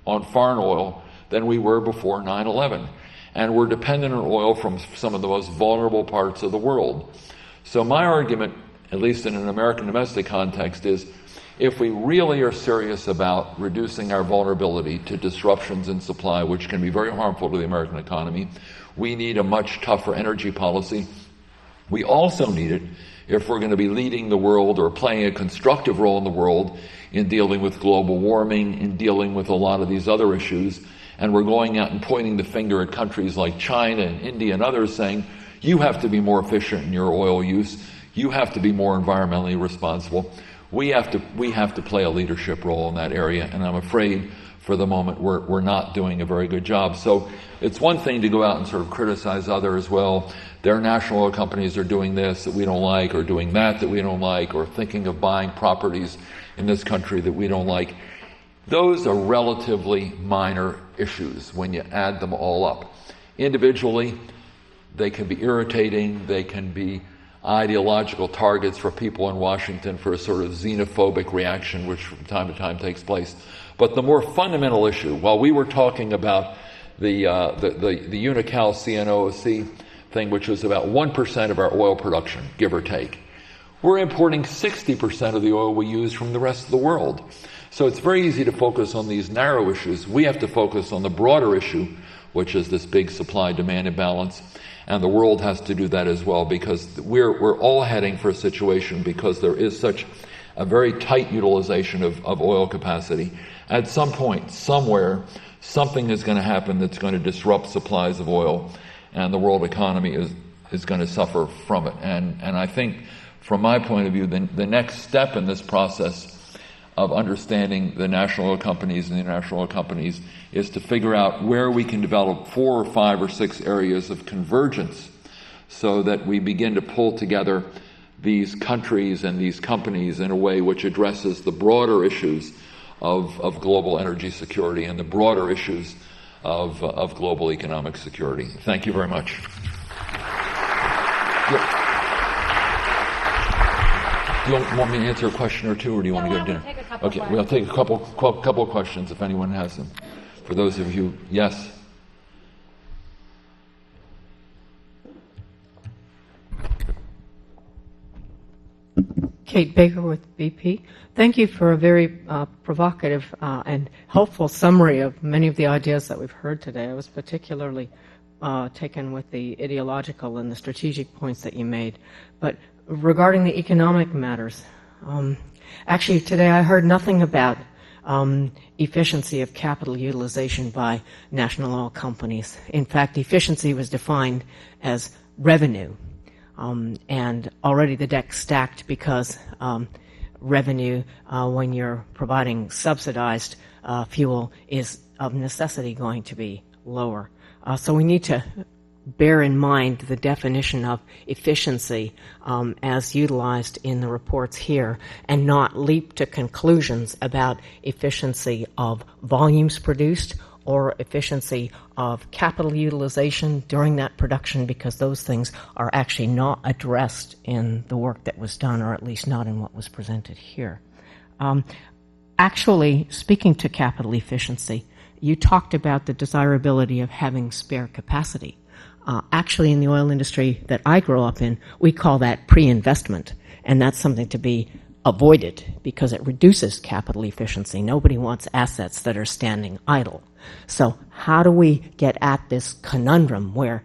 on foreign oil than we were before 9/11. And we're dependent on oil from some of the most vulnerable parts of the world. So my argument, at least in an American domestic context, is if we really are serious about reducing our vulnerability to disruptions in supply, which can be very harmful to the American economy, we need a much tougher energy policy. We also need it if we're going to be leading the world or playing a constructive role in the world in dealing with global warming, in dealing with a lot of these other issues. And we're going out and pointing the finger at countries like China and India and others saying, you have to be more efficient in your oil use. You have to be more environmentally responsible. We have to play a leadership role in that area. And I'm afraid for the moment we're not doing a very good job. So it's one thing to go out and sort of criticize others. Well, their national oil companies are doing this that we don't like, or doing that we don't like, or thinking of buying properties in this country that we don't like. Those are relatively minor issues when you add them all up. Individually, they can be irritating, they can be ideological targets for people in Washington for a sort of xenophobic reaction, which from time to time takes place. But the more fundamental issue, while we were talking about the Unocal CNOOC thing, which was about 1% of our oil production, give or take, we're importing 60% of the oil we use from the rest of the world. So it's very easy to focus on these narrow issues. We have to focus on the broader issue, which is this big supply-demand imbalance. And the world has to do that as well, because we're all heading for a situation, because there is such a very tight utilization of oil capacity. At some point, somewhere, something is going to happen that's going to disrupt supplies of oil, and the world economy is going to suffer from it. And I think, from my point of view, the next step in this process of understanding the national oil companies and the international oil companies is to figure out where we can develop 4 or 5 or 6 areas of convergence so that we begin to pull together these countries and these companies in a way which addresses the broader issues of global energy security and the broader issues of global economic security. Thank you very much. Do you want me to answer a question or two, or do you want to go to dinner? Take a couple Okay, we'll take a couple of questions if anyone has them. For those of you, yes. Kate Baker with BP. Thank you for a very provocative and helpful summary of many of the ideas that we've heard today. I was particularly taken with the ideological and the strategic points that you made. But regarding the economic matters, actually today I heard nothing about efficiency of capital utilization by national oil companies. In fact, efficiency was defined as revenue. And already the deck's stacked because revenue, when you're providing subsidized fuel, is of necessity going to be lower. So we need to bear in mind the definition of efficiency as utilized in the reports here and not leap to conclusions about efficiency of volumes produced or efficiency of capital utilization during that production, because those things are actually not addressed in the work that was done, or at least not in what was presented here. Actually, speaking to capital efficiency, you talked about the desirability of having spare capacity. Actually, in the oil industry that I grew up in, we call that pre-investment, and that's something to be avoided because it reduces capital efficiency. Nobody wants assets that are standing idle. So how do we get at this conundrum where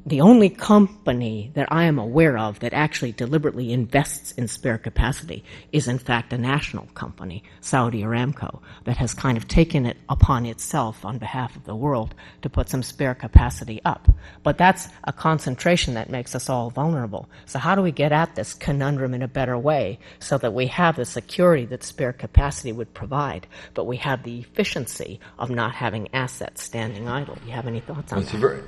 the only company that I am aware of that actually deliberately invests in spare capacity is in fact a national company, Saudi Aramco, that has kind of taken it upon itself on behalf of the world to put some spare capacity up. But that's a concentration that makes us all vulnerable. So how do we get at this conundrum in a better way so that we have the security that spare capacity would provide, but we have the efficiency of not having assets standing idle? Do you have any thoughts on that?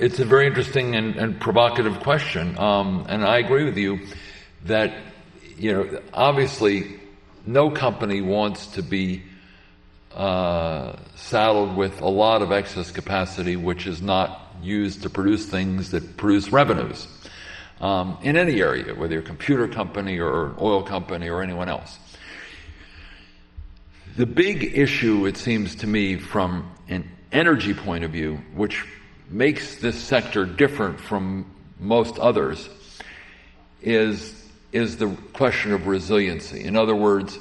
It's a very interesting and provocative question, and I agree with you that obviously no company wants to be saddled with a lot of excess capacity which is not used to produce things that produce revenues in any area, whether you're a computer company or an oil company or anyone else. The big issue, it seems to me, from an energy point of view, which makes this sector different from most others, is the question of resiliency. In other words,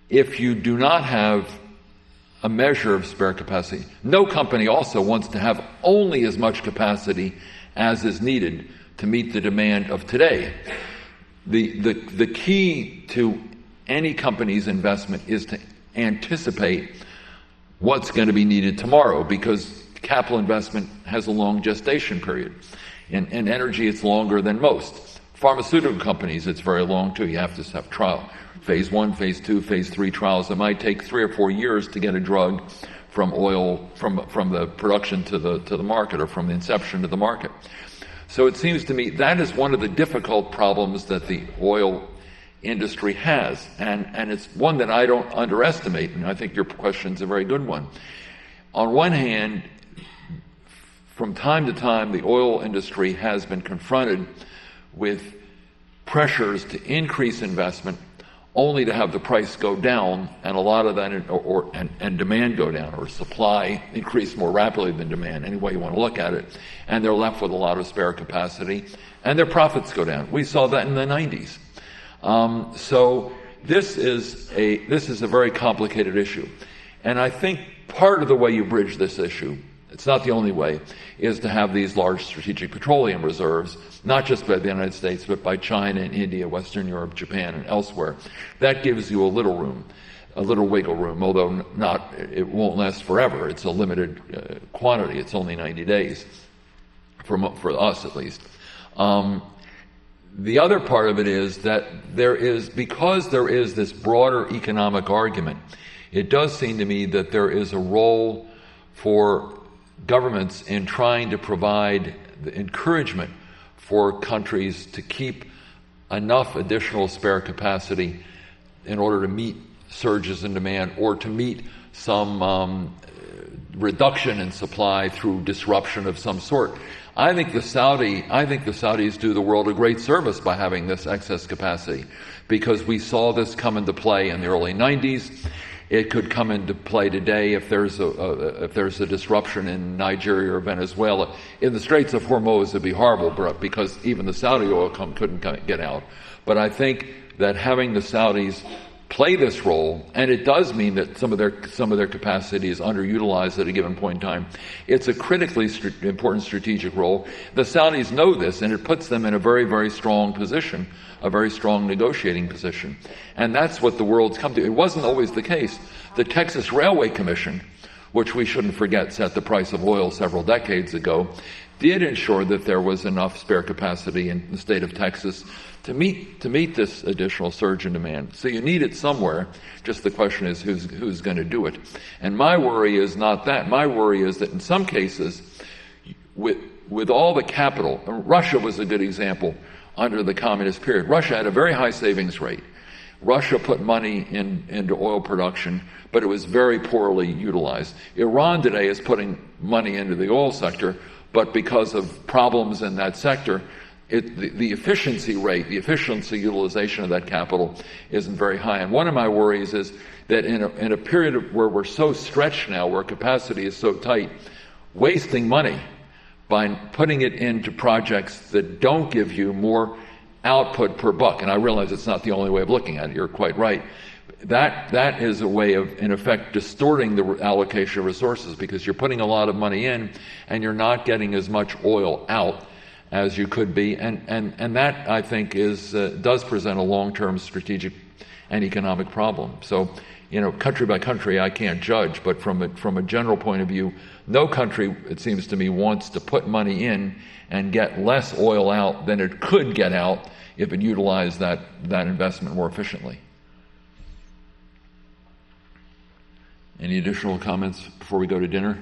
if you do not have a measure of spare capacity, no company also wants to have only as much capacity as is needed to meet the demand of today. The key to any company's investment is to anticipate what's going to be needed tomorrow, because capital investment has a long gestation period. In energy, it's longer than most. Pharmaceutical companies, it's very long too. You have to have trial. Phase 1, Phase 2, Phase 3 trials. It might take 3 or 4 years to get a drug from oil, from the production to the market, or from the inception to the market. So it seems to me that is one of the difficult problems that the oil industry has, and it's one that I don't underestimate, and I think your question's a very good one. On one hand, from time to time, the oil industry has been confronted with pressures to increase investment only to have the price go down, and a lot of that, and demand go down, or supply increase more rapidly than demand, any way you want to look at it, and they're left with a lot of spare capacity, and their profits go down. We saw that in the 90s. So this is a very complicated issue, and I think part of the way you bridge this issue it's not the only way, is to have these large strategic petroleum reserves, not just by the United States, but by China and India, Western Europe, Japan, and elsewhere. That gives you a little room, a little wiggle room, although it won't last forever. It's a limited quantity. It's only 90 days, for us at least. The other part of it is that because there is this broader economic argument, it does seem to me that there is a role for governments in trying to provide the encouragement for countries to keep enough additional spare capacity in order to meet surges in demand or to meet some reduction in supply through disruption of some sort. I think the Saudis do the world a great service by having this excess capacity, because we saw this come into play in the early 90s. It could come into play today if there's a disruption in Nigeria or Venezuela. In the Straits of Hormuz, it'd be horrible, because even the Saudi oil couldn't get out. But I think that having the Saudis play this role, and it does mean that some of their capacity is underutilized at a given point in time. It's a critically important strategic role. The Saudis know this, and it puts them in a very, very strong position, a very strong negotiating position. And that's what the world's come to. It wasn't always the case. The Texas Railway Commission, which we shouldn't forget set the price of oil several decades ago, did ensure that there was enough spare capacity in the state of Texas to meet this additional surge in demand. So you need it somewhere. Just the question is who's going to do it. And my worry is not that. My worry is that in some cases, with all the capital, Russia was a good example under the communist period. Russia had a very high savings rate. Russia put money into oil production, but it was very poorly utilized. Iran today is putting money into the oil sector, but because of problems in that sector, the efficiency rate, the efficiency utilization of that capital isn't very high. And one of my worries is that in a period where we're so stretched now, where capacity is so tight, wasting money by putting it into projects that don't give you more output per buck, and I realize it's not the only way of looking at it, you're quite right, that is a way of, in effect, distorting the allocation of resources, because you're putting a lot of money in and you're not getting as much oil out as you could be, and that, I think, does present a long-term strategic and economic problem. So, country by country, I can't judge, but from a general point of view, no country, it seems to me, wants to put money in and get less oil out than it could get out if it utilized that investment more efficiently. Any additional comments before we go to dinner?